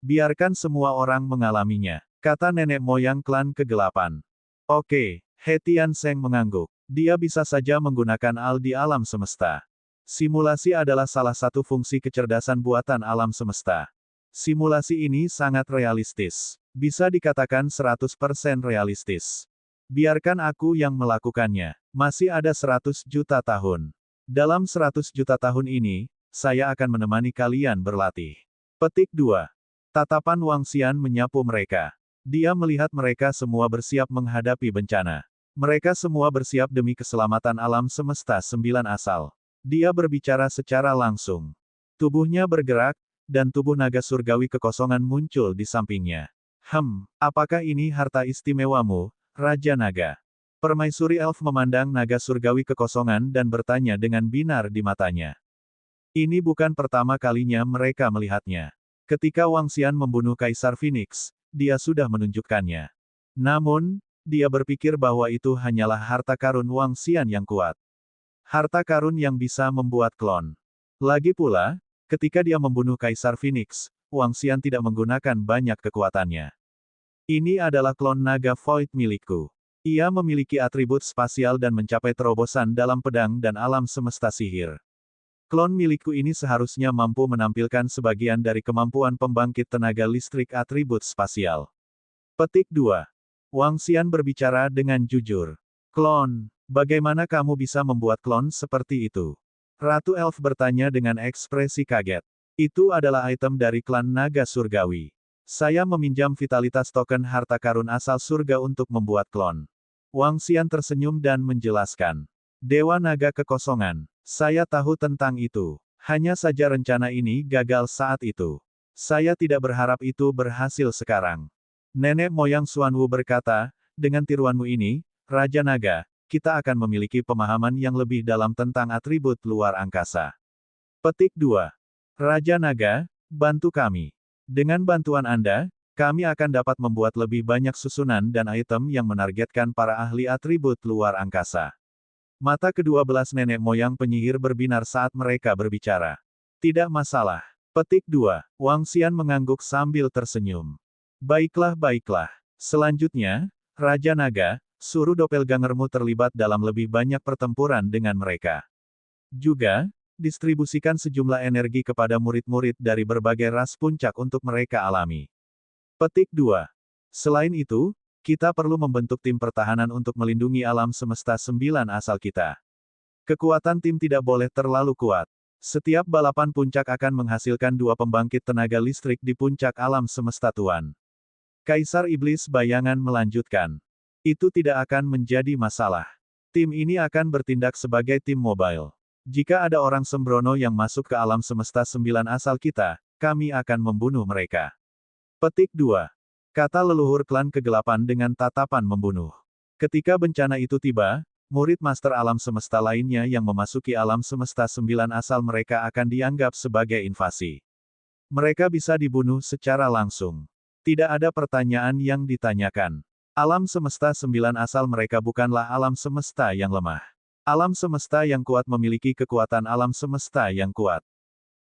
Biarkan semua orang mengalaminya, kata nenek moyang klan kegelapan. Oke, He Tiansheng mengangguk. Dia bisa saja menggunakan al di alam semesta. Simulasi adalah salah satu fungsi kecerdasan buatan alam semesta. Simulasi ini sangat realistis. Bisa dikatakan 100% realistis. Biarkan aku yang melakukannya. Masih ada 100 juta tahun. Dalam 100 juta tahun ini, saya akan menemani kalian berlatih. Petik 2. Tatapan Wang Xian menyapu mereka. Dia melihat mereka semua bersiap menghadapi bencana. Mereka semua bersiap demi keselamatan alam semesta 9 asal. Dia berbicara secara langsung. Tubuhnya bergerak, dan tubuh naga surgawi kekosongan muncul di sampingnya. Apakah ini harta istimewamu, Raja Naga? Permaisuri Elf memandang naga surgawi kekosongan dan bertanya dengan binar di matanya. Ini bukan pertama kalinya mereka melihatnya. Ketika Wang Xian membunuh Kaisar Phoenix, dia sudah menunjukkannya. Namun, dia berpikir bahwa itu hanyalah harta karun Wang Xian yang kuat. Harta karun yang bisa membuat klon. Lagi pula, ketika dia membunuh Kaisar Phoenix, Wang Xian tidak menggunakan banyak kekuatannya. Ini adalah klon naga Void milikku. Ia memiliki atribut spasial dan mencapai terobosan dalam pedang dan alam semesta sihir. Klon milikku ini seharusnya mampu menampilkan sebagian dari kemampuan pembangkit tenaga listrik atribut spasial. Petik 2. Wang Xian berbicara dengan jujur. Klon. Bagaimana kamu bisa membuat klon seperti itu? Ratu Elf bertanya dengan ekspresi kaget. Itu adalah item dari klan naga surgawi. Saya meminjam vitalitas token harta karun asal surga untuk membuat klon. Wang Xian tersenyum dan menjelaskan. Dewa naga kekosongan. Saya tahu tentang itu. Hanya saja rencana ini gagal saat itu. Saya tidak berharap itu berhasil sekarang. Nenek moyang Xuanwu berkata, dengan tiruanmu ini, Raja Naga, kita akan memiliki pemahaman yang lebih dalam tentang atribut luar angkasa. Petik 2. Raja Naga, bantu kami. Dengan bantuan Anda, kami akan dapat membuat lebih banyak susunan dan item yang menargetkan para ahli atribut luar angkasa. Mata ke-12 nenek moyang penyihir berbinar saat mereka berbicara. Tidak masalah. Petik 2. Wang Xian mengangguk sambil tersenyum. Baiklah. Selanjutnya, Raja Naga, suruh doppelgangermu terlibat dalam lebih banyak pertempuran dengan mereka. Juga, distribusikan sejumlah energi kepada murid-murid dari berbagai ras puncak untuk mereka alami. Petik 2. Selain itu, kita perlu membentuk tim pertahanan untuk melindungi alam semesta 9 asal kita. Kekuatan tim tidak boleh terlalu kuat. Setiap balapan puncak akan menghasilkan 2 pembangkit tenaga listrik di puncak alam semesta Tuan. Kaisar Iblis Bayangan melanjutkan. Itu tidak akan menjadi masalah. Tim ini akan bertindak sebagai tim mobile. Jika ada orang sembrono yang masuk ke alam semesta 9 asal kita, kami akan membunuh mereka. Petik 2. Kata leluhur klan kegelapan dengan tatapan membunuh. Ketika bencana itu tiba, murid master alam semesta lainnya yang memasuki alam semesta 9 asal mereka akan dianggap sebagai invasi. Mereka bisa dibunuh secara langsung. Tidak ada pertanyaan yang ditanyakan. Alam semesta 9 asal mereka bukanlah alam semesta yang lemah. Alam semesta yang kuat memiliki kekuatan alam semesta yang kuat.